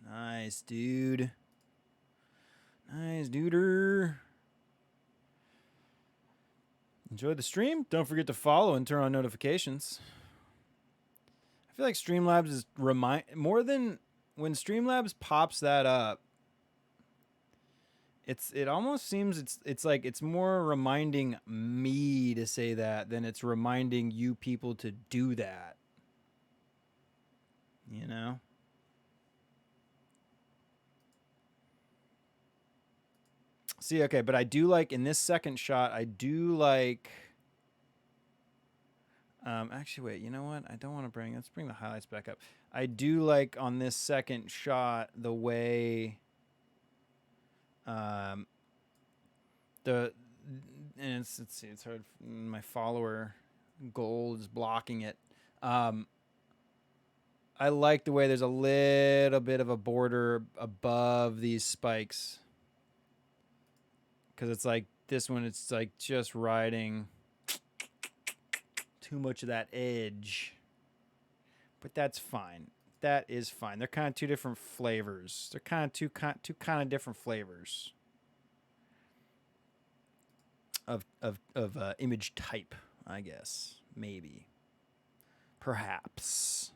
Nice, dude. Nice, duder. Enjoy the stream. Don't forget to follow and turn on notifications. I feel like Streamlabs is more than when Streamlabs pops that up. It almost seems it's like it's more reminding me to say that than it's reminding you people to do that. You know? See, okay, but I do like in this second shot, I do like actually wait, you know what? I don't want to let's bring the highlights back up. I do like on this second shot the way and let's see, it's hard. My follower goal is blocking it. I like the way there's a little bit of a border above these spikes. Because it's like this one, it's like just riding too much of that edge. But that's fine. That is fine. They're kind of two different flavors. They're kind of two kind of different flavors of image type, I guess. Maybe. Perhaps.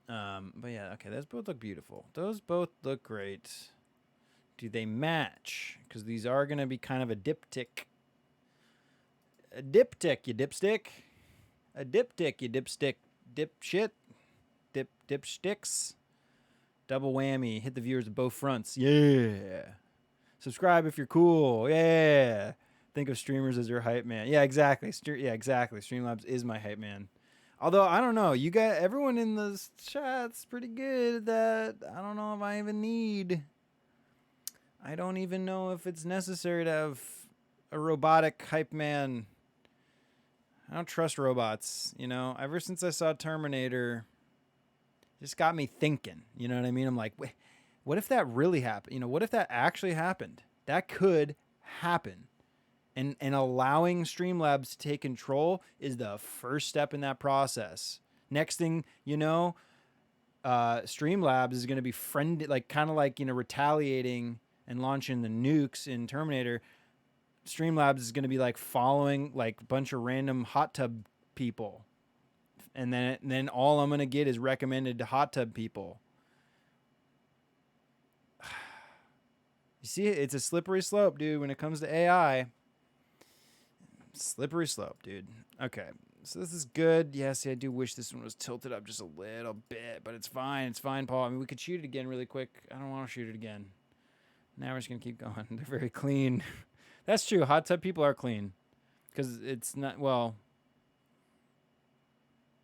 But yeah, okay, those both look beautiful. Those both look great. Do they match? Because these are going to be kind of a diptych. A diptych, you dipstick. A diptych, you dipstick. Dipshit. Dipsticks. Double whammy. Hit the viewers at both fronts. Yeah. Subscribe if you're cool. Yeah. Think of streamers as your hype man. Yeah, exactly. Exactly. Streamlabs is my hype man. Although, I don't know. You got everyone in the chat's pretty good at that. I don't know if I don't even know if it's necessary to have a robotic hype man. I don't trust robots, you know? Ever since I saw Terminator, it just got me thinking, you know what I mean? I'm like, wait, what if that really happened? You know, what if that actually happened? That could happen. And allowing Streamlabs to take control is the first step in that process. Next thing you know, Streamlabs is going to be kind of like, you know, retaliating and launching the nukes in Terminator. Streamlabs is going to be like following like a bunch of random hot tub people. And then all I'm going to get is recommended to hot tub people. You see, it's a slippery slope, dude, when it comes to AI. Slippery slope, dude. Okay, so this is good. Yes, I do wish this one was tilted up just a little bit, but it's fine. It's fine, Paul. I mean, we could shoot it again really quick. I don't want to shoot it again. Now we're just going to keep going. They're very clean. That's true. Hot tub people are clean. Because it's not, well,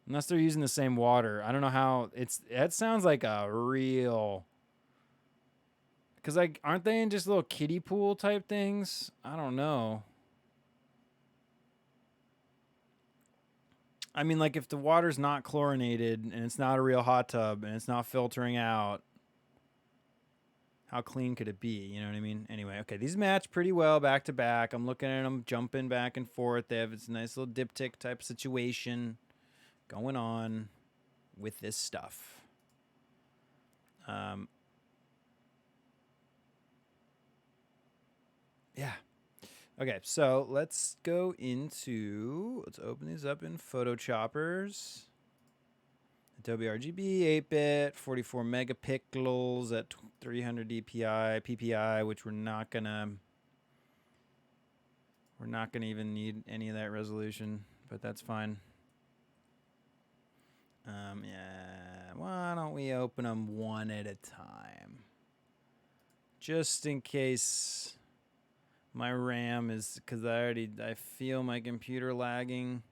unless they're using the same water. I don't know how, it sounds like a real, because like, aren't they in just little kiddie pool type things? I don't know. I mean, like, if the water's not chlorinated and it's not a real hot tub and it's not filtering out, how clean could it be? You know what I mean? Anyway, okay, these match pretty well back to back. I'm looking at them jumping back and forth. They have this nice little diptych type situation going on with this stuff. Yeah. Okay, so let's open these up in Photo Choppers. Adobe RGB 8-bit, 44 megapixels at 300 DPI, PPI, which we're not gonna even need any of that resolution, but that's fine. Yeah, why don't we open them one at a time? Just in case my RAM is, because I feel my computer lagging.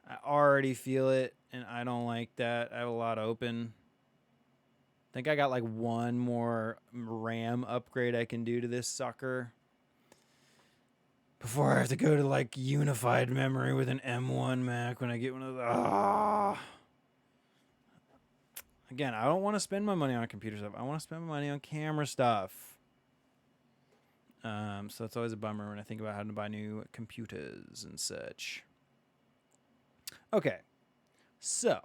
I already feel it, and I don't like that. I have a lot open. I think I got like one more RAM upgrade I can do to this sucker before I have to go to like unified memory with an M1 Mac when I get one of those. Again, I don't want to spend my money on computer stuff. I want to spend my money on camera stuff. So that's always a bummer when I think about having to buy new computers and such. Okay, so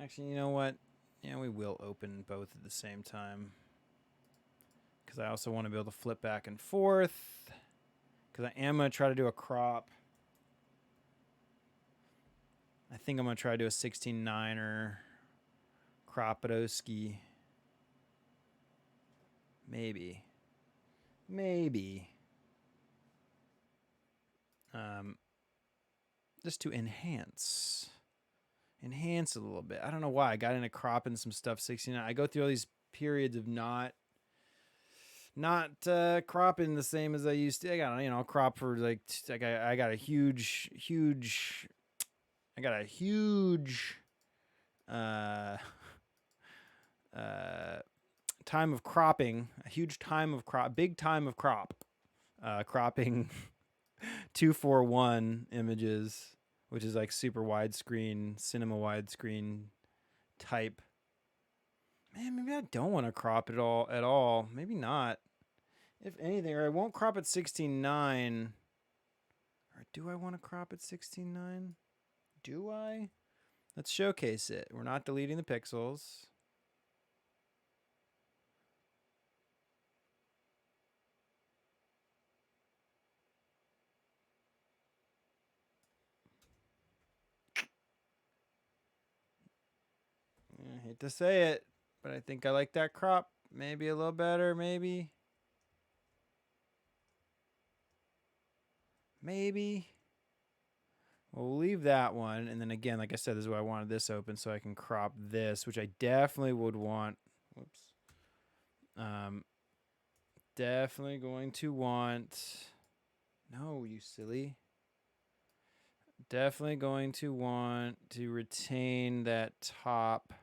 actually, you know what? Yeah, we will open both at the same time because I also want to be able to flip back and forth because I am going to try to do a crop. I think I'm going to try to do a 16:9 Kropadowski. Maybe. Just to enhance a little bit. I don't know why I got into cropping some stuff 69. I go through all these periods of not cropping the same as I used to. I got crop for like I got a huge time of cropping, a huge time of crop, big time of crop, cropping 241 images, which is like super widescreen, cinema widescreen type. Man, maybe I don't want to crop it all at all. Maybe not. If anything, or I won't crop at 16:9. Or do I want to crop at 16:9? Do I? Let's showcase it. We're not deleting the pixels. I hate to say it, but I think I like that crop. Maybe a little better, maybe. We'll leave that one. And then again, like I said, this is why I wanted this open so I can crop this, which I definitely would want. Whoops. Definitely going to want. No, you silly. Definitely going to want to retain that top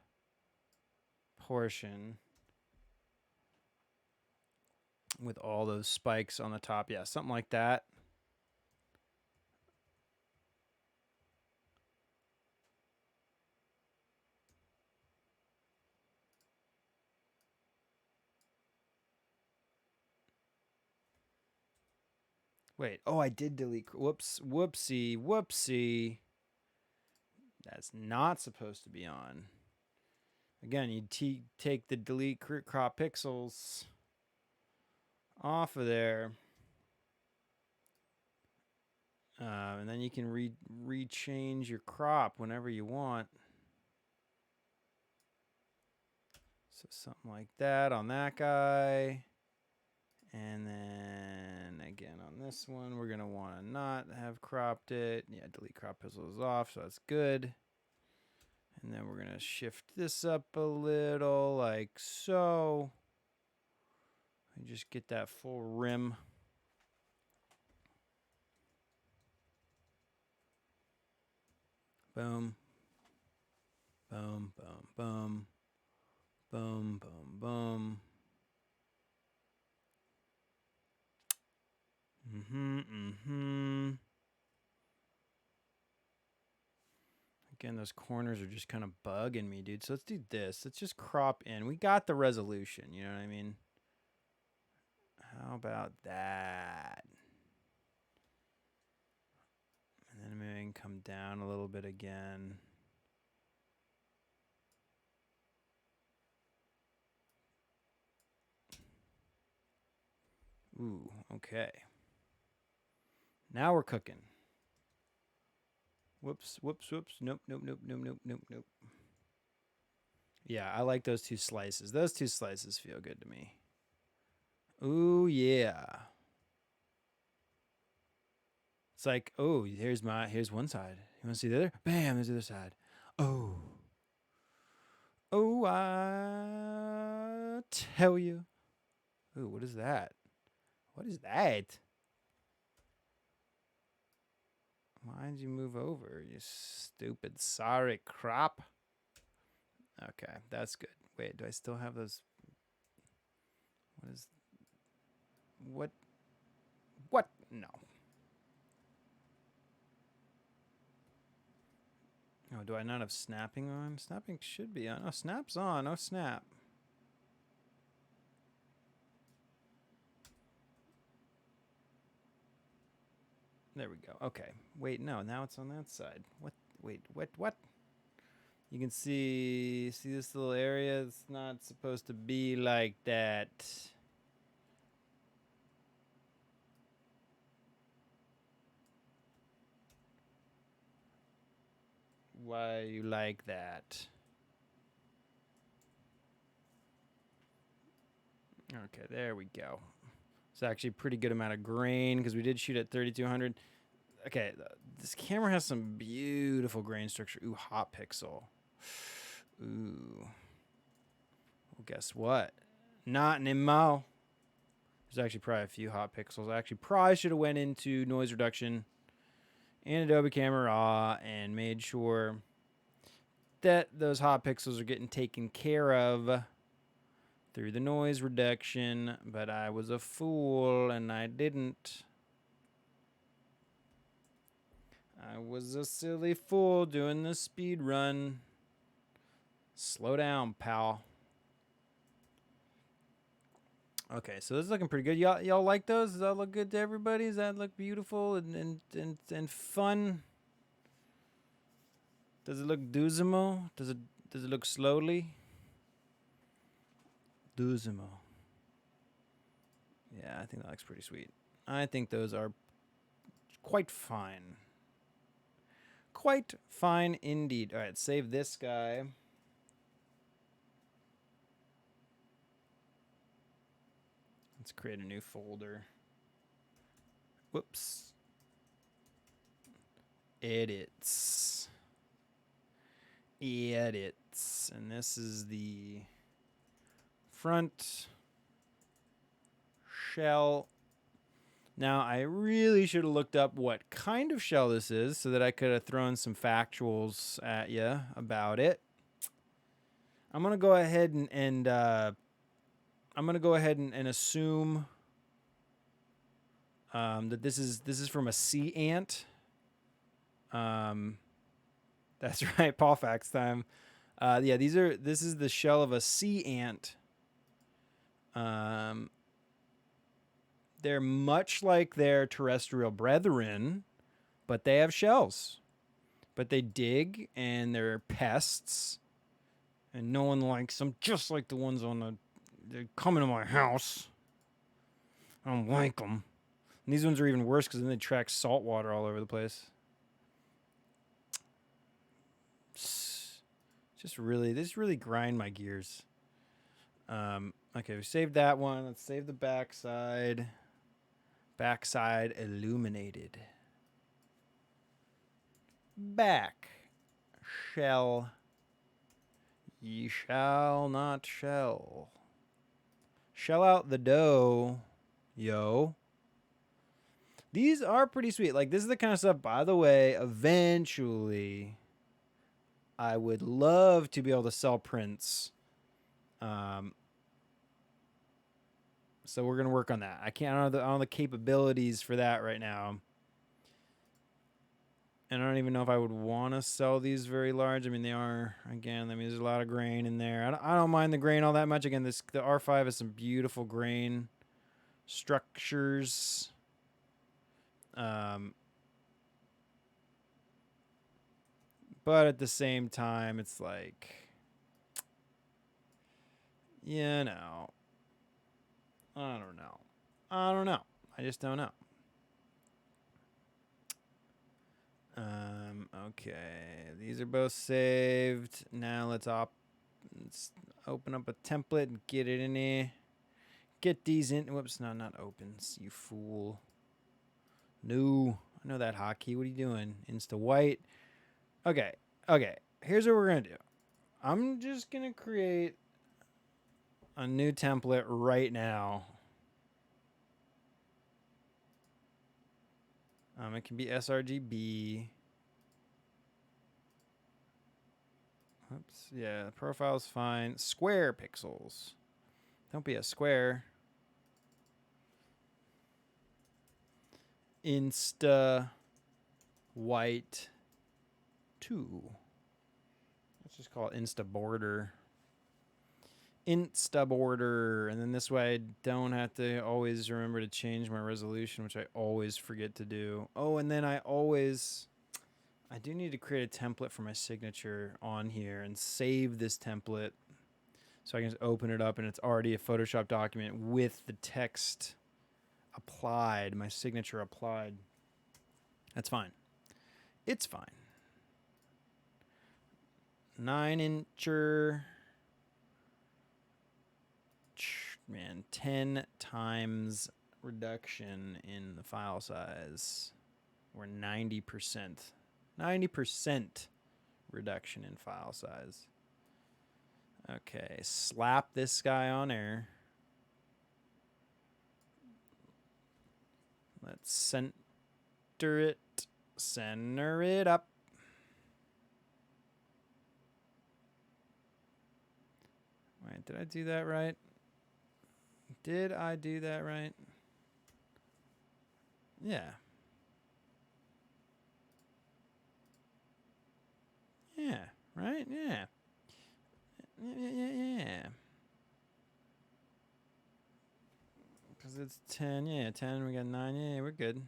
portion with all those spikes on the top. Yeah, something like that. Wait, oh, I did delete. Whoopsie. That's not supposed to be on. Again, you take the delete crop pixels off of there. And then you can rechange your crop whenever you want. So something like that on that guy. And then again on this one, we're going to want to not have cropped it. Yeah, delete crop pixels off, so that's good. And then we're going to shift this up a little like so. And just get that full rim. Boom. Boom, boom, boom. Boom, boom, boom. Again, those corners are just kind of bugging me, dude. So let's do this. Let's just crop in. We got the resolution, you know what I mean? How about that? And then maybe I can come down a little bit again. Ooh, okay. Now we're cooking. Whoops, whoops, whoops. Nope, nope, nope, nope, nope, nope, nope. Yeah, I like those two slices. Those two slices feel good to me. Ooh, yeah. It's like, oh, here's one side. You want to see the other? Bam, there's the other side. Oh. Oh, I tell you. Ooh, what is that? What is that? Why'd you move over, you stupid sorry crop? Okay, that's good. Wait, do I still have those? What is... What? What? No. Oh, do I not have snapping on? Snapping should be on. Oh, snap's on. Oh, snap. There we go. Okay. Wait, no. Now it's on that side. What? Wait, what? You can see this little area? It's not supposed to be like that. Why you like that? Okay, there we go. It's actually a pretty good amount of grain because we did shoot at 3200. Okay, this camera has some beautiful grain structure. Ooh, hot pixel. Ooh. Well, guess what? Not anymore. There's actually probably a few hot pixels. I actually probably should have went into noise reduction in Adobe Camera Raw and made sure that those hot pixels are getting taken care of through the noise reduction, but I was a fool and I didn't. I was a silly fool doing the speed run. Slow down, pal. Okay, so this is looking pretty good. Y'all like those? Does that look good to everybody? Does that look beautiful and fun? Does it look doable? Does it look slowly? Doable. Yeah, I think that looks pretty sweet. I think those are quite fine. Quite fine indeed. All right, save this guy. Let's create a new folder. Whoops. Edits. Edits. And this is the front shell. Now, I really should have looked up what kind of shell this is so that I could have thrown some factuals at you about it. I'm going to go ahead and assume that this is from a sea ant. That's right, Paul Fax time. Yeah, this is the shell of a sea ant. They're much like their terrestrial brethren, but they have shells. But they dig and they're pests, and no one likes them. Just like the ones on the, they're coming to my house. I don't like them. And these ones are even worse because then they track salt water all over the place. Just really, this really grind my gears. Okay, we saved that one. Let's save the backside. Backside illuminated. Back. Shell. Ye shall not shell. Shell out the dough, yo. These are pretty sweet. Like, this is the kind of stuff, by the way, eventually I would love to be able to sell prints. So we're going to work on that. I don't have the capabilities for that right now. And I don't even know if I would want to sell these very large. I mean, they are, again, I mean, there's a lot of grain in there. I don't mind the grain all that much. Again, the R5 has some beautiful grain structures. But at the same time, it's like, you know, I don't know. I just don't know. Okay, these are both saved. Now let's open up a template and get it in here. Get these in. Whoops, no, not opens. You fool. No, I know that hotkey. What are you doing? Insta white. Okay, okay. Here's what we're gonna do. I'm just gonna create a new template right now. It can be sRGB. Oops. Yeah, the profile's fine. Square pixels. Don't be a square. Insta white 2. Let's just call it Insta border. Insta border. And then this way I don't have to always remember to change my resolution, which I always forget to do. Oh, and then I do need to create a template for my signature on here and save this template so I can just open it up and it's already a Photoshop document with the text applied, my signature applied. That's fine. It's fine. 9-incher. Man, 10 times reduction in the file size. Or 90%. 90% reduction in file size. Okay, slap this guy on there. Let's center it. Center it up. Wait, did I do that right? Did I do that right? Yeah. Yeah, right? Yeah. Yeah. Because it's 10. Yeah, 10. We got 9. Yeah, we're good.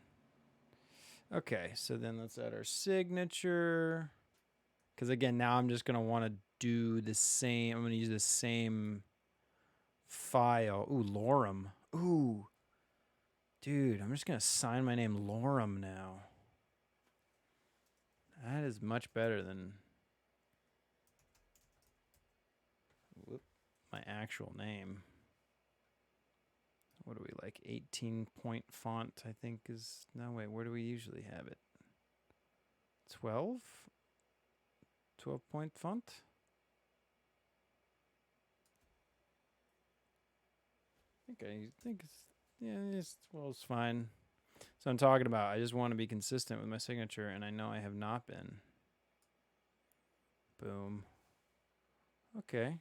Okay, so then let's add our signature. Because again, now I'm just going to want to do the same. I'm going to use the same file. Ooh, Lorem. Ooh. Dude, I'm just going to sign my name Lorem now. That is much better than my actual name. What do we like? 18-point font, I think is... No, wait, where do we usually have it? 12? 12-point font? I think it's... Yeah, it's fine. So I'm talking about, I just want to be consistent with my signature, and I know I have not been. Boom. Okay.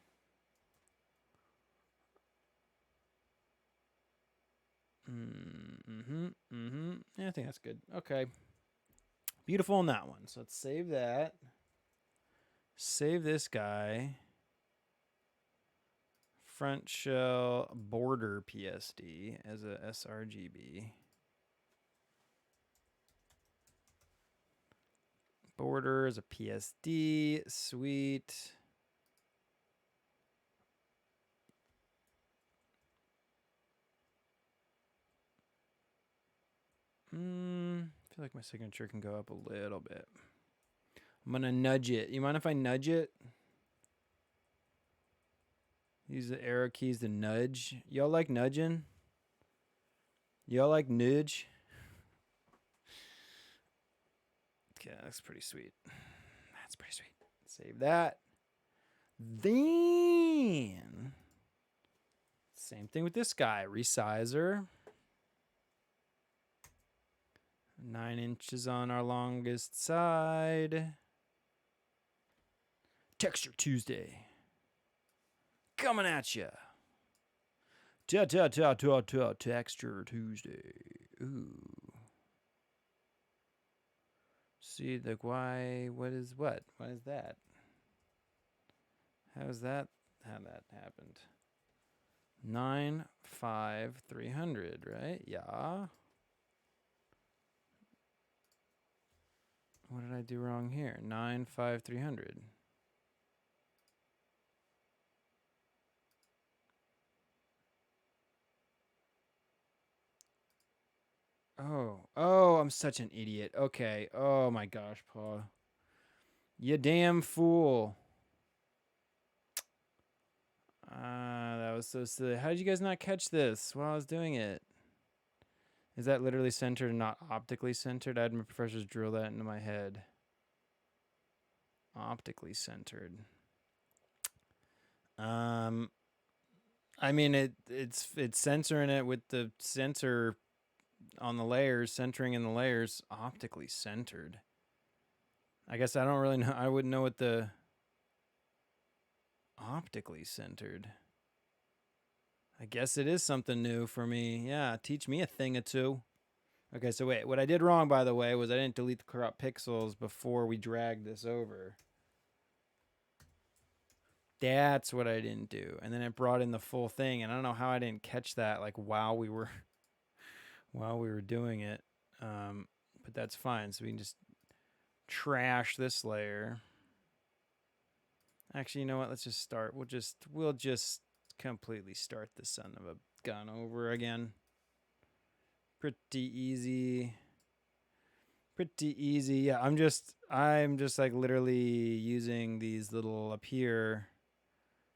Yeah, I think that's good. Okay. Beautiful on that one. So let's save that. Save this guy. Front shell border PSD as a sRGB. Border as a PSD. Sweet. I feel like my signature can go up a little bit. I'm going to nudge it. You mind if I nudge it? Use the arrow keys to nudge. Y'all like nudging? Y'all like nudge? Okay, that's pretty sweet. That's pretty sweet. Save that. Then, same thing with this guy. Resizer. 9 inches on our longest side. Texture Tuesday. Coming at ya. Texture Tuesday. Ooh. See, like, why? What is what? What is that? How's that? How that happened? 95300, right? Yeah. What did I do wrong here? 95300. Oh, I'm such an idiot. Okay. Oh my gosh, Paul. You damn fool. That was so silly. How did you guys not catch this while I was doing it? Is that literally centered and not optically centered? I had my professors drill that into my head. Optically centered. I mean it's censoring it with the sensor on the layers, centering in the layers, optically centered. I guess I don't really know. I wouldn't know what the optically centered. I guess it is something new for me. Yeah, teach me a thing or two. Okay, so wait. What I did wrong, by the way, was I didn't delete the crop pixels before we dragged this over. That's what I didn't do. And then it brought in the full thing, and I don't know how I didn't catch that like while we were doing it. But that's fine. So we can just trash this layer. Actually, you know what? Let's just start. We'll just completely start the son of a gun over again. Pretty easy. Pretty easy. Yeah, I'm just like literally using these little up here.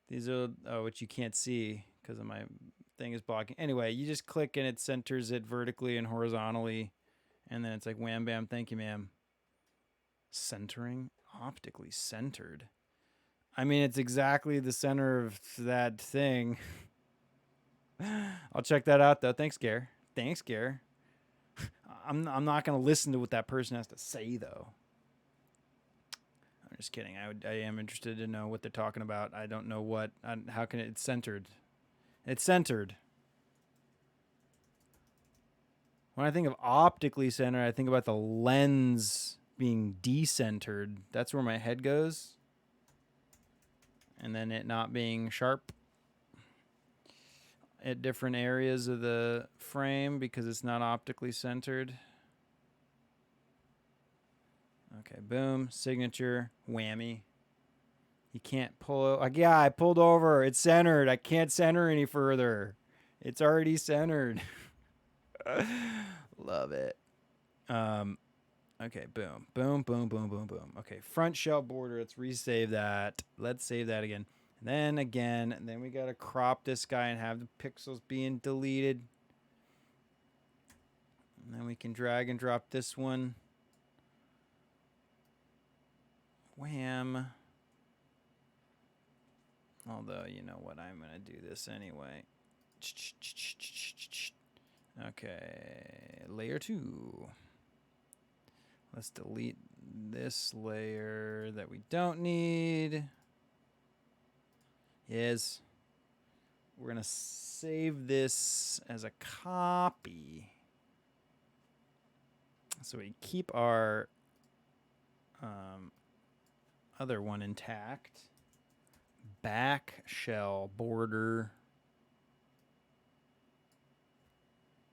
These are which you can't see because of my thing is blocking. Anyway, you just click and it centers it vertically and horizontally, and then it's like wham bam, thank you, ma'am. Centering, optically centered. I mean, it's exactly the center of that thing. I'll check that out though. Thanks, Gare. Thanks, Gare. I'm not gonna listen to what that person has to say though. I'm just kidding. I am interested to know what they're talking about. I don't know what. How can it's centered? It's centered. When I think of optically centered, I think about the lens being decentered. That's where my head goes. And then it not being sharp at different areas of the frame because it's not optically centered. Okay, boom, signature, whammy. You can't pull. Like, yeah, I pulled over. It's centered. I can't center any further. It's already centered. Love it. Okay, boom, boom, boom, boom, boom, boom. Okay, front shell border. Let's resave that. Let's save that again. And then again, and then we gotta crop this guy and have the pixels being deleted. And then we can drag and drop this one. Wham. Although, you know what? I'm gonna do this anyway. Okay, layer 2. Let's delete this layer that we don't need. Yes. We're going to save this as a copy. So we keep our other one intact. Back shell border.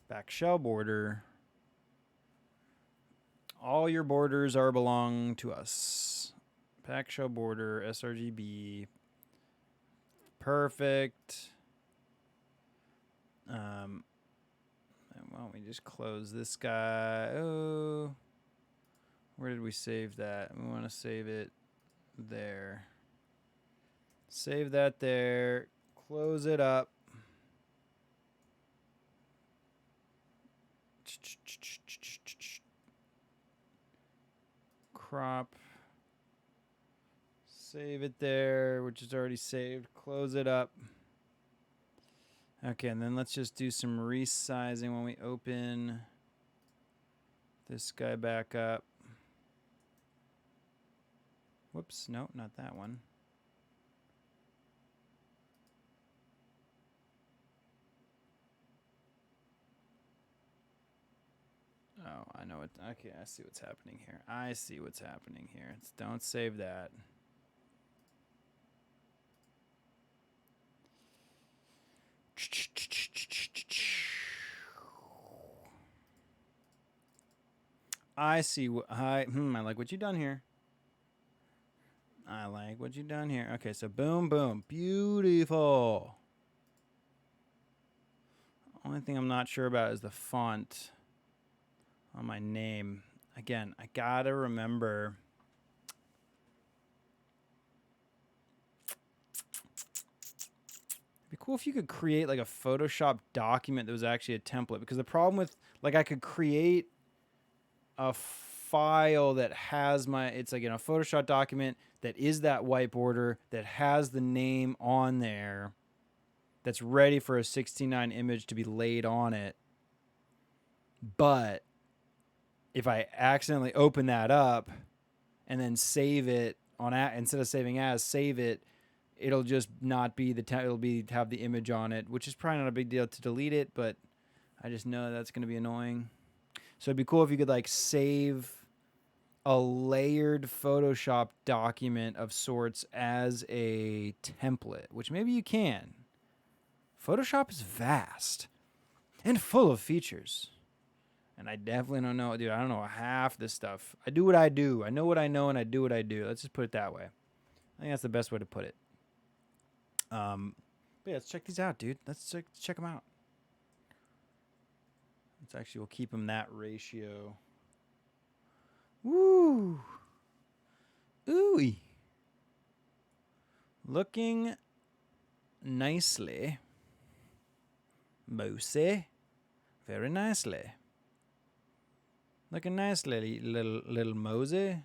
Back shell border. All your borders are belong to us. Back shell border, sRGB. Perfect. And why don't we just close this guy? Oh, where did we save that? We want to save it there. Save that there. Close it up. Crop. Save it there, which is already saved. Close it up. Okay, and then let's just do some resizing when we open this guy back up. Whoops, no, not that one. Oh, I know it. Okay, I see what's happening here. I see what's happening here. Don't save that. I see what I like what you done here. I like what you done here. Okay, so boom, boom. Beautiful. Only thing I'm not sure about is the font on my name. Again, I gotta remember cool if you could create like a Photoshop document that was actually a template, because the problem with, like, I could create a file that has it's like in a Photoshop document that is that white border that has the name on there that's ready for a 16:9 image to be laid on it. But if I accidentally open that up and then save it on instead of saving as, save it, it'll just not be it'll be have the image on it, which is probably not a big deal to delete it, but I just know that's going to be annoying. So it'd be cool if you could like save a layered Photoshop document of sorts as a template, which maybe you can. Photoshop is vast and full of features. And I definitely don't know, dude. I don't know half this stuff. I do what I do. I know what I know, and I do what I do. Let's just put it that way. I think that's the best way to put it. But yeah, let's check these out, dude. Let's check them out. We'll keep them that ratio. Woo! Ooh! Looking nicely. Bossy. Very nicely. Looking nicely, little Mosey.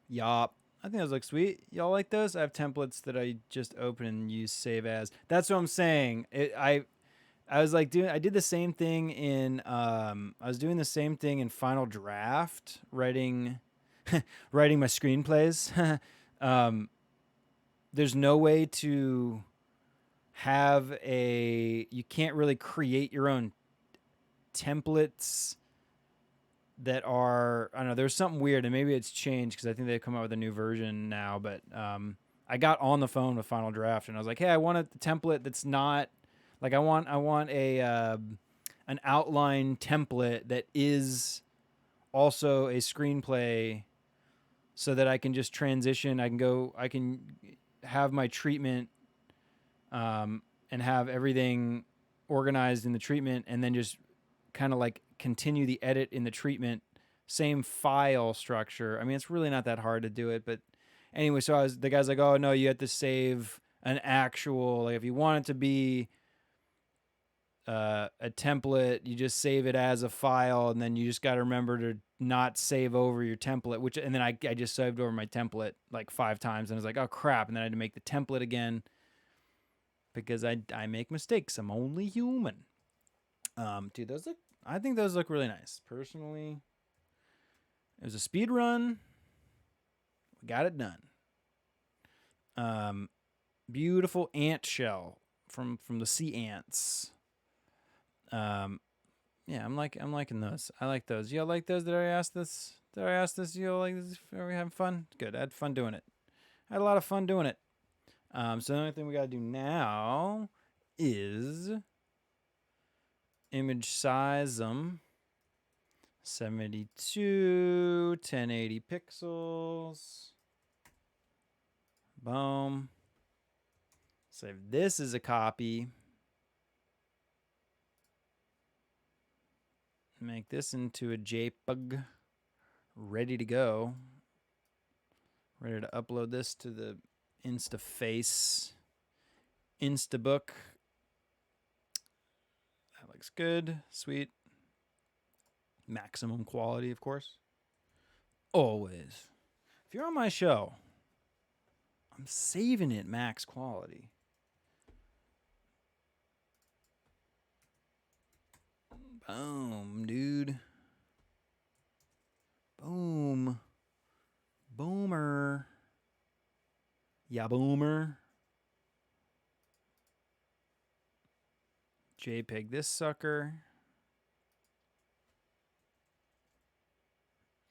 Yup. I think those look sweet. Y'all like those? I have templates that I just open and use save as. That's what I'm saying. I was like I did the same thing in I was doing the same thing in Final Draft, writing writing my screenplays. There's no way to have you can't really create your own templates that are, I don't know, there's something weird, and maybe it's changed because I think they've come out with a new version now, but I got on the phone with Final Draft and I was like, hey, I want a template that's not like, I want an outline template that is also a screenplay, so that I can just transition. I can have my treatment and have everything organized in the treatment, and then just kind of like continue the edit in the treatment, same file structure. I mean, it's really not that hard to do it, but anyway, so the guy's like, oh no, you have to save an actual, like if you want it to be a template, you just save it as a file, and then you just got to remember to not save over your template, and then I just saved over my template like 5 times, and I was like, oh crap, and then I had to make the template again because I make mistakes. I'm only human. Dude, I think those look really nice. Personally, it was a speed run. We got it done. Beautiful ant shell from the sea ants. Yeah, I'm liking those. I like those. Y'all like those? Did I ask this? You like this? Are we having fun? Good. I had fun doing it. I had a lot of fun doing it. So the only thing we gotta do now is image size them. 72, 1080 pixels. Boom. Save this as a copy. Make this into a JPEG. Ready to go. Ready to upload this to the Instaface. Instabook. That looks good. Sweet. Maximum quality, of course. Always. If you're on my show, I'm saving it max quality. Boom, dude. Boom. Boomer. Yeah, boomer. JPEG this sucker.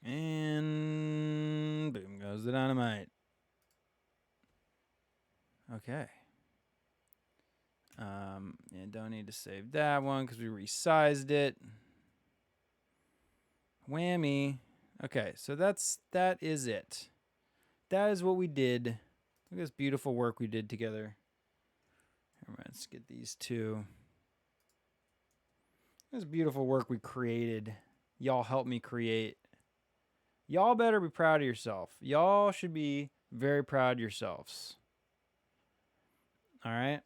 And boom goes the dynamite. Okay. Yeah, don't need to save that one because we resized it. Whammy. Okay, so that is it. That is what we did. Look at this beautiful work we did together. All right, let's get these two. This beautiful work we created. Y'all helped me create. Y'all better be proud of yourself. Y'all should be very proud of yourselves. All right.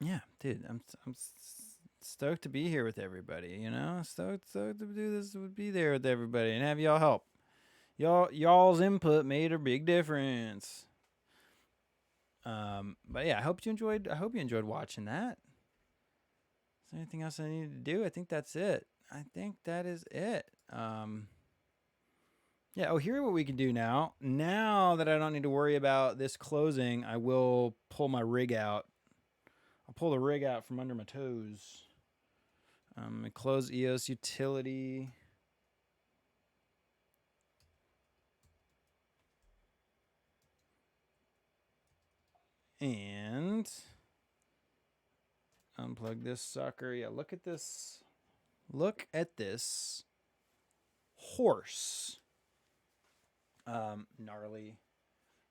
Yeah, dude, I'm stoked to be here with everybody. You know, stoked to do this, would be there with everybody, and have y'all help. Y'all's input made a big difference. But yeah, I hope you enjoyed. I hope you enjoyed watching that. Is there anything else I need to do? I think that's it. I think that is it. Yeah. Oh, here's what we can do now. Now that I don't need to worry about this closing, I will pull my rig out. I'll pull the rig out from under my toes. Close EOS utility. And unplug this sucker. Yeah, look at this. Look at this horse.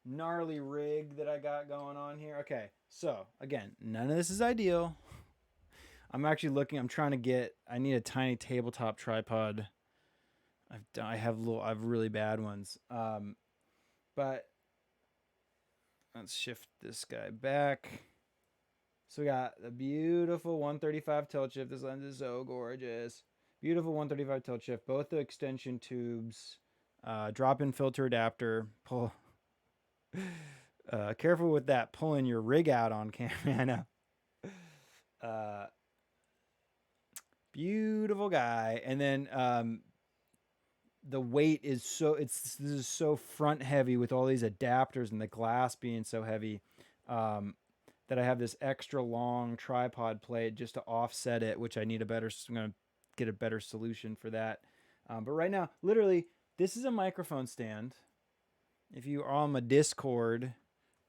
Gnarly rig that I got going on here. Okay, so again, none of this is ideal. I'm actually looking. I'm trying to get. I need a tiny tabletop tripod. I have really bad ones. But let's shift this guy back. So we got the beautiful 135 tilt shift. This lens is so gorgeous. Beautiful 135 tilt shift. Both the extension tubes. Drop-in filter adapter. Pull. Careful with that. Pulling your rig out on camera. I know. Beautiful guy. And then the weight is this is so front heavy with all these adapters and the glass being so heavy. That I have this extra long tripod plate just to offset it, which I'm going to get a better solution for that. But right now, literally, this is a microphone stand. If you are on my Discord,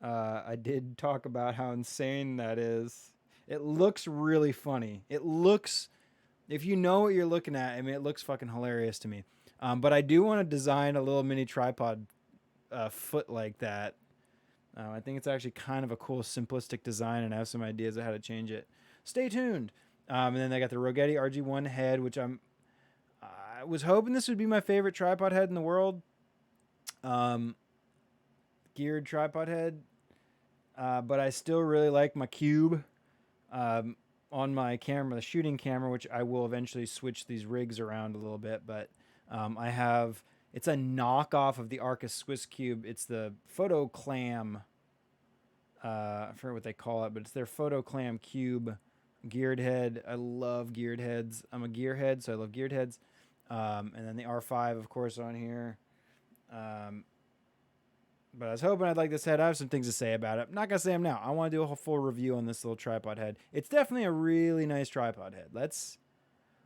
I did talk about how insane that is. It looks really funny. If you know what you're looking at, I mean, it looks fucking hilarious to me. But I do want to design a little mini tripod foot like that. I think it's actually kind of a cool, simplistic design, and I have some ideas of how to change it. Stay tuned. And then I got the Rogetti RG1 head, which I was hoping this would be my favorite tripod head in the world. Geared tripod head. But I still really like my cube on my camera, the shooting camera, which I will eventually switch these rigs around a little bit. But it's a knockoff of the Arca Swiss Cube. It's the Photo Clam. I forget what they call it, but it's their Photo Clam Cube geared head. I love geared heads. I'm a gearhead, so I love geared heads. And then the R5, of course, on here. But I was hoping I'd like this head. I have some things to say about it. I'm not going to say them now. I want to do a whole full review on this little tripod head. It's definitely a really nice tripod head.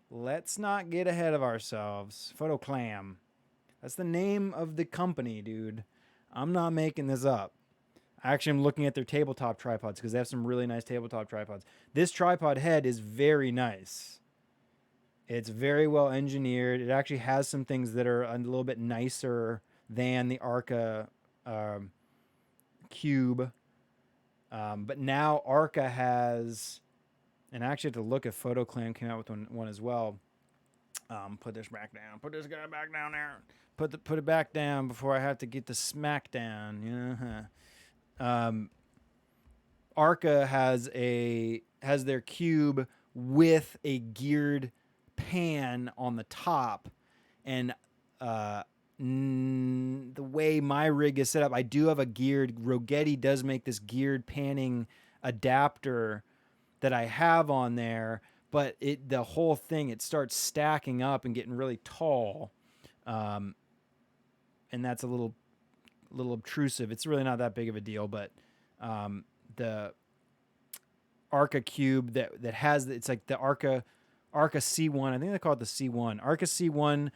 Let's not get ahead of ourselves. Photo Clam. That's the name of the company, dude. I'm not making this up. Actually, I'm looking at their tabletop tripods because they have some really nice tabletop tripods. This tripod head is very nice. It's very well engineered. It actually has some things that are a little bit nicer than the Arca Cube. But now Arca has, and I actually have to look if PhotoClam came out with one as well. Put this back down. Put this guy back down there. Put it back down before I have to get the smack down. Yeah. Arca has their cube with a geared pan on the top, and the way my rig is set up, I do have a geared. Rogetti does make this geared panning adapter that I have on there, but the whole thing, it starts stacking up and getting really tall, and that's a little obtrusive. It's really not that big of a deal, but the Arca Cube that has, it's like the Arca C1. I think they call it the C1. Arca C1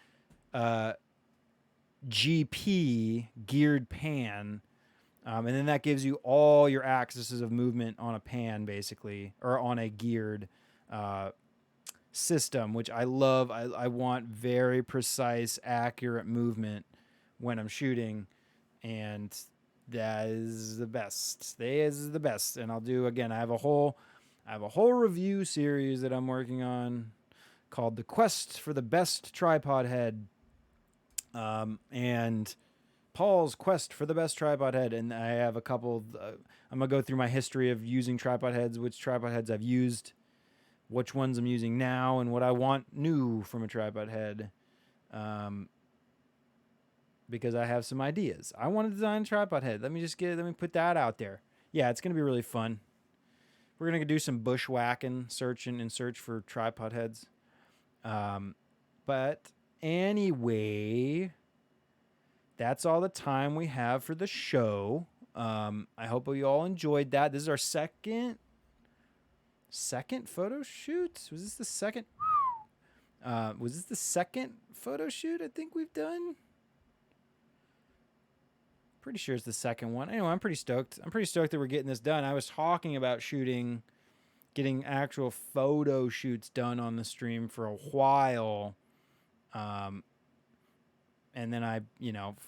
GP geared pan. And then that gives you all your axes of movement on a pan, basically, or on a geared system, which I love. I want very precise, accurate movement when I'm shooting, and that is the best. That is the best. And I'll do, again, I have a whole review series that I'm working on called The Quest for the Best Tripod Head. And Paul's quest for the best tripod head. And I have a couple. I'm going to go through my history of using tripod heads, which tripod heads I've used, which ones I'm using now, and what I want new from a tripod head. Because I have some ideas. I want to design a tripod head. Let me put that out there. Yeah, it's going to be really fun. We're going to do some bushwhacking, search for tripod heads. But anyway, that's all the time we have for the show. I hope you all enjoyed that. This is our second photo shoot. Was this the second? Was this the second photo shoot I think we've done? Pretty sure it's the second one. Anyway, I'm pretty stoked. I'm pretty stoked that we're getting this done. I was talking about getting actual photo shoots done on the stream for a while. And then I,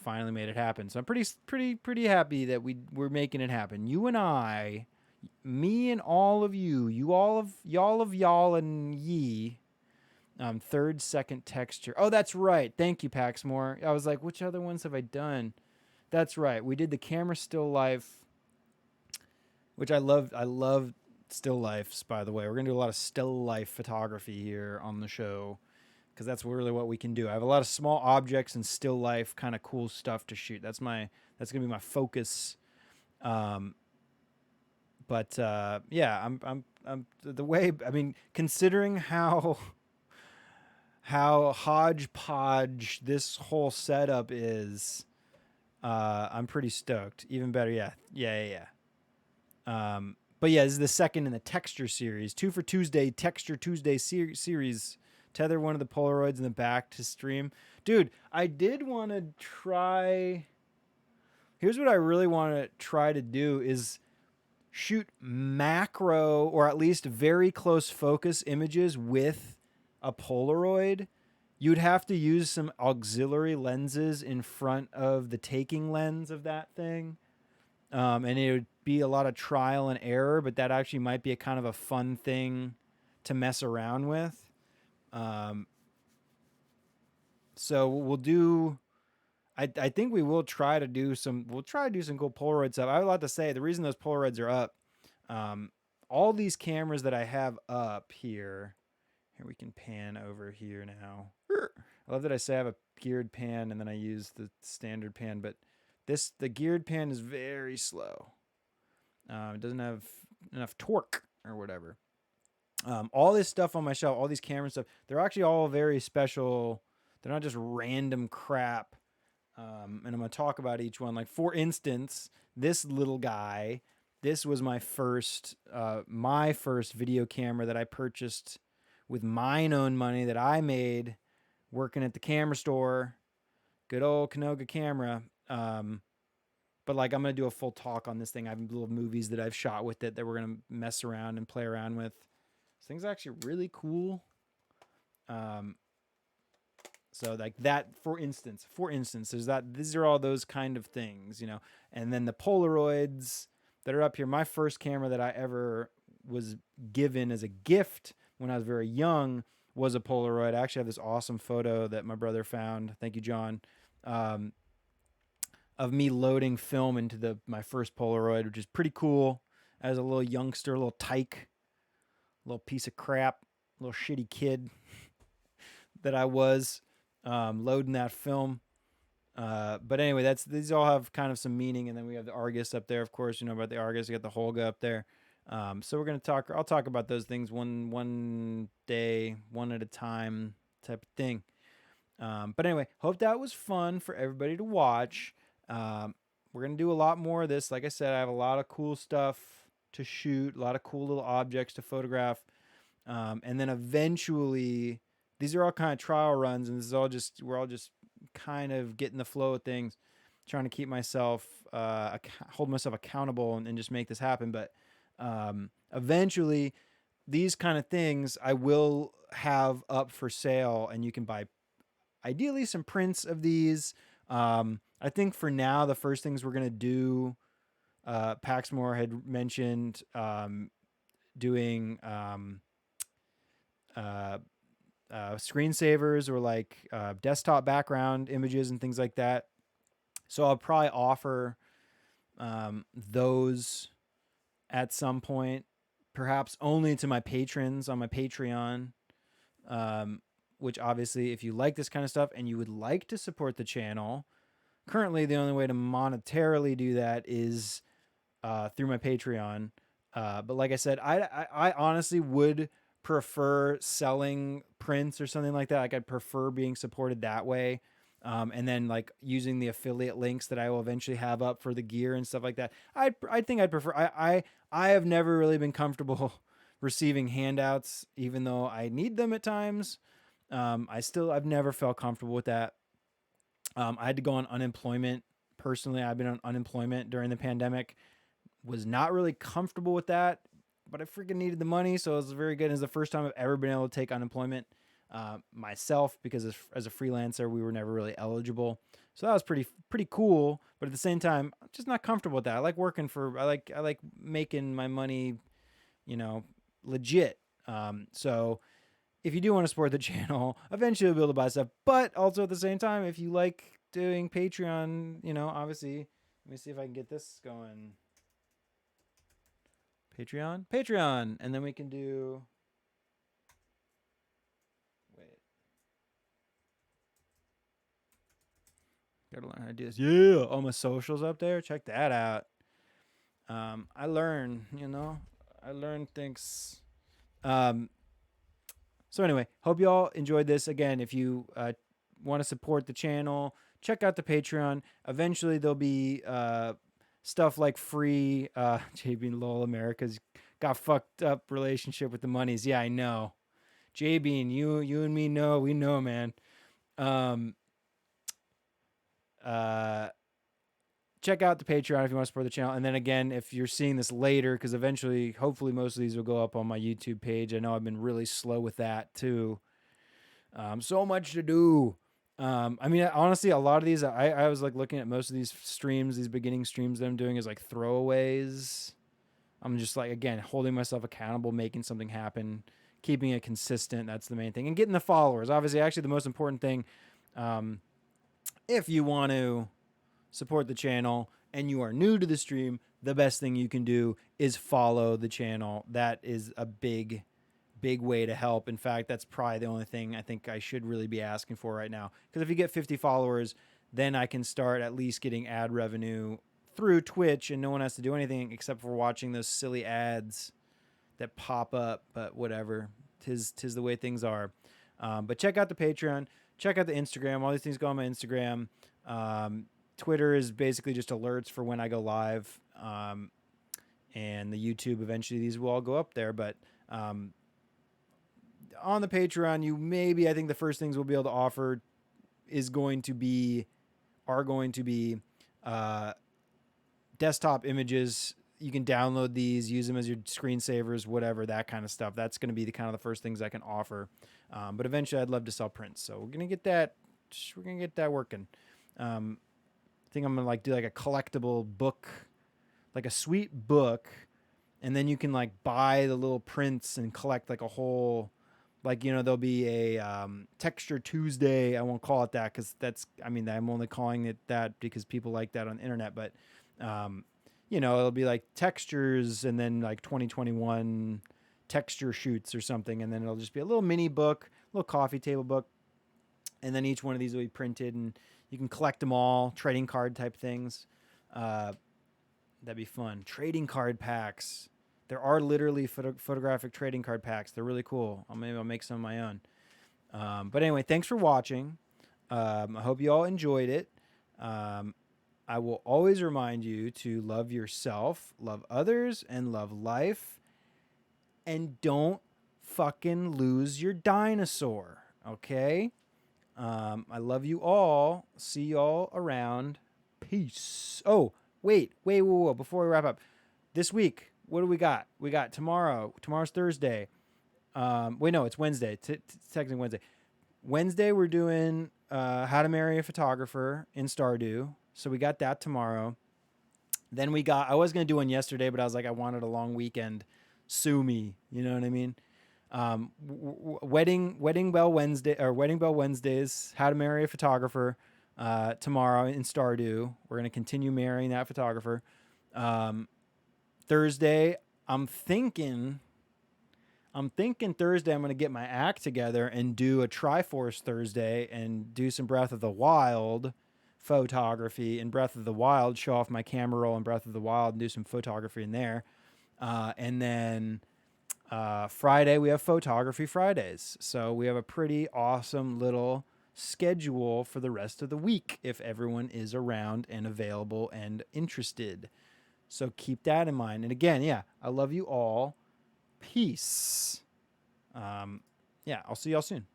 finally made it happen. So I'm pretty happy that we're making it happen. You and I, me and all of you, y'all and ye. Third, second texture. Oh, that's right. Thank you, Paxmore. I was like, which other ones have I done? That's right. We did the camera still life, which I love. I love still lifes, by the way. We're going to do a lot of still life photography here on the show because that's really what we can do. I have a lot of small objects and still life kind of cool stuff to shoot. That's going to be my focus. Yeah, I'm the way, I mean, considering how hodgepodge this whole setup is, I'm pretty stoked. Even better, yeah. But yeah, this is the second in the texture series. 2 for Tuesday, Texture Tuesday series. Tether one of the Polaroids in the back to stream. Dude, I did want to try... Here's what I really want to try to do is shoot macro, or at least very close focus images with a Polaroid. You'd have to use some auxiliary lenses in front of the taking lens of that thing. And it would be a lot of trial and error, but that actually might be a kind of a fun thing to mess around with. So we'll do, I think we will try to do some cool Polaroid stuff. I have a lot to say. The reason those Polaroids are up, all these cameras that I have up here we can pan over here now. I love that I say I have a geared pan and then I use the standard pan, but the geared pan is very slow. It doesn't have enough torque or whatever. All this stuff on my shelf, all these camera stuff, they're actually all very special. They're not just random crap. And I'm going to talk about each one. Like, for instance, this little guy, this was my first video camera that I purchased with mine own money that I made working at the camera store. Good old Canoga camera. But like, I'm going to do a full talk on this thing. I have little movies that I've shot with it that we're going to mess around and play around with. This thing's actually really cool. So like that, for instance, these are all those kind of things, and then the Polaroids that are up here. My first camera that I ever was given as a gift when I was very young was a Polaroid. I actually have this awesome photo that my brother found. Thank you, John. Of me loading film into my first Polaroid, which is pretty cool. As a little youngster, a little tyke, a little piece of crap, a little shitty kid that I was, loading that film. But anyway, these all have kind of some meaning. And then we have the Argus up there, of course. You know about the Argus. You got the Holga up there. So we're gonna talk. I'll talk about those things one day, one at a time, type of thing. But anyway, hope that was fun for everybody to watch. We're gonna do a lot more of this. Like I said, I have a lot of cool stuff to shoot, a lot of cool little objects to photograph, and then eventually, these are all kind of trial runs, and we're all just kind of getting the flow of things, trying to keep myself, hold myself accountable, and just make this happen. But eventually, these kind of things I will have up for sale, and you can buy ideally some prints of these. I think for now, the first things we're gonna do, Paxmore had mentioned doing screensavers or like desktop background images and things like that. So I'll probably offer those at some point, perhaps only to my patrons on my Patreon. Which obviously, if you like this kind of stuff and you would like to support the channel, currently the only way to monetarily do that is through my Patreon. But like I said, I honestly would prefer selling prints or something like that. Like I'd prefer being supported that way. And then like using the affiliate links that I will eventually have up for the gear and stuff like that. I think I'd prefer. I have never really been comfortable receiving handouts, even though I need them at times. I've never felt comfortable with that. I had to go on unemployment personally. I've been on unemployment during the pandemic. Was not really comfortable with that, but I freaking needed the money, so it was very good. It was the first time I've ever been able to take unemployment myself, because as a freelancer, we were never really eligible. So that was pretty cool. But at the same time, I'm just not comfortable with that. I like working I like making my money, legit. So if you do want to support the channel, eventually you'll be able to buy stuff. But also at the same time, if you like doing Patreon, obviously, let me see if I can get this going. Patreon. And then we can do, gotta learn how to do this. Yeah, all my socials up there. Check that out. I learn things. So anyway, hope you all enjoyed this. Again, if you want to support the channel, check out the Patreon. Eventually there'll be stuff like free JB and Lowell America's got fucked up relationship with the monies. Yeah, I know. JB and you and me know, we know, man. Check out the Patreon if you want to support the channel. And then again, if you're seeing this later, because eventually, hopefully most of these will go up on my YouTube page. I know I've been really slow with that too. So much to do. Honestly, a lot of these, I was like looking at most of these streams, these beginning streams that I'm doing is like throwaways. I'm just like, again, holding myself accountable, making something happen, keeping it consistent. That's the main thing. And getting the followers. Obviously, actually the most important thing, if you want to support the channel and you are new to the stream, the best thing you can do is follow the channel. That is a big way to help. In fact, that's probably the only thing I think I should really be asking for right now. Because if you get 50 followers, then I can start at least getting ad revenue through Twitch, and no one has to do anything except for watching those silly ads that pop up. But whatever, tis the way things are. But check out the Patreon, check out the Instagram. All these things go on my Instagram. Twitter is basically just alerts for when I go live, and the YouTube, eventually these will all go up there. But on the Patreon, I think the first things we'll be able to offer are going to be desktop images. You can download these, use them as your screensavers, whatever, that kind of stuff. That's going to be the kind of the first things I can offer. But eventually I'd love to sell prints. So we're going to get that working. I think I'm going to do like a collectible book, like a sweet book. And then you can like buy the little prints and collect like a whole, like, there'll be a Texture Tuesday. I won't call it that because I'm only calling it that because people like that on the internet. But, it'll be like textures and then like 2021 texture shoots or something. And then it'll just be a little mini book, little coffee table book. And then each one of these will be printed and you can collect them all, trading card type things. That'd be fun. Trading card packs. There are literally photographic trading card packs. They're really cool. Maybe I'll make some of my own. But anyway, thanks for watching. I hope you all enjoyed it. I will always remind you to love yourself, love others, and love life. And don't fucking lose your dinosaur, okay? I love you all. See y'all around. Peace. Oh, wait. Before we wrap up, this week, what do we got? We got tomorrow. Tomorrow's Thursday. No, it's Wednesday. Technically Wednesday. Wednesday, we're doing How to Marry a Photographer in Stardew. So we got that tomorrow. Then I was going to do one yesterday, but I was like, I wanted a long weekend. Sue me. You know what I mean? Wedding Bell Wednesday, or Wedding Bell Wednesdays, How to Marry a Photographer, tomorrow in Stardew. We're going to continue marrying that photographer. Thursday, I'm thinking Thursday I'm going to get my act together and do a Triforce Thursday and do some Breath of the Wild photography in Breath of the Wild, show off my camera roll in Breath of the Wild and do some photography in there. And then Friday, we have Photography Fridays. So we have a pretty awesome little schedule for the rest of the week if everyone is around and available and interested. So keep that in mind. And again, yeah, I love you all. Peace. Yeah, I'll see y'all soon.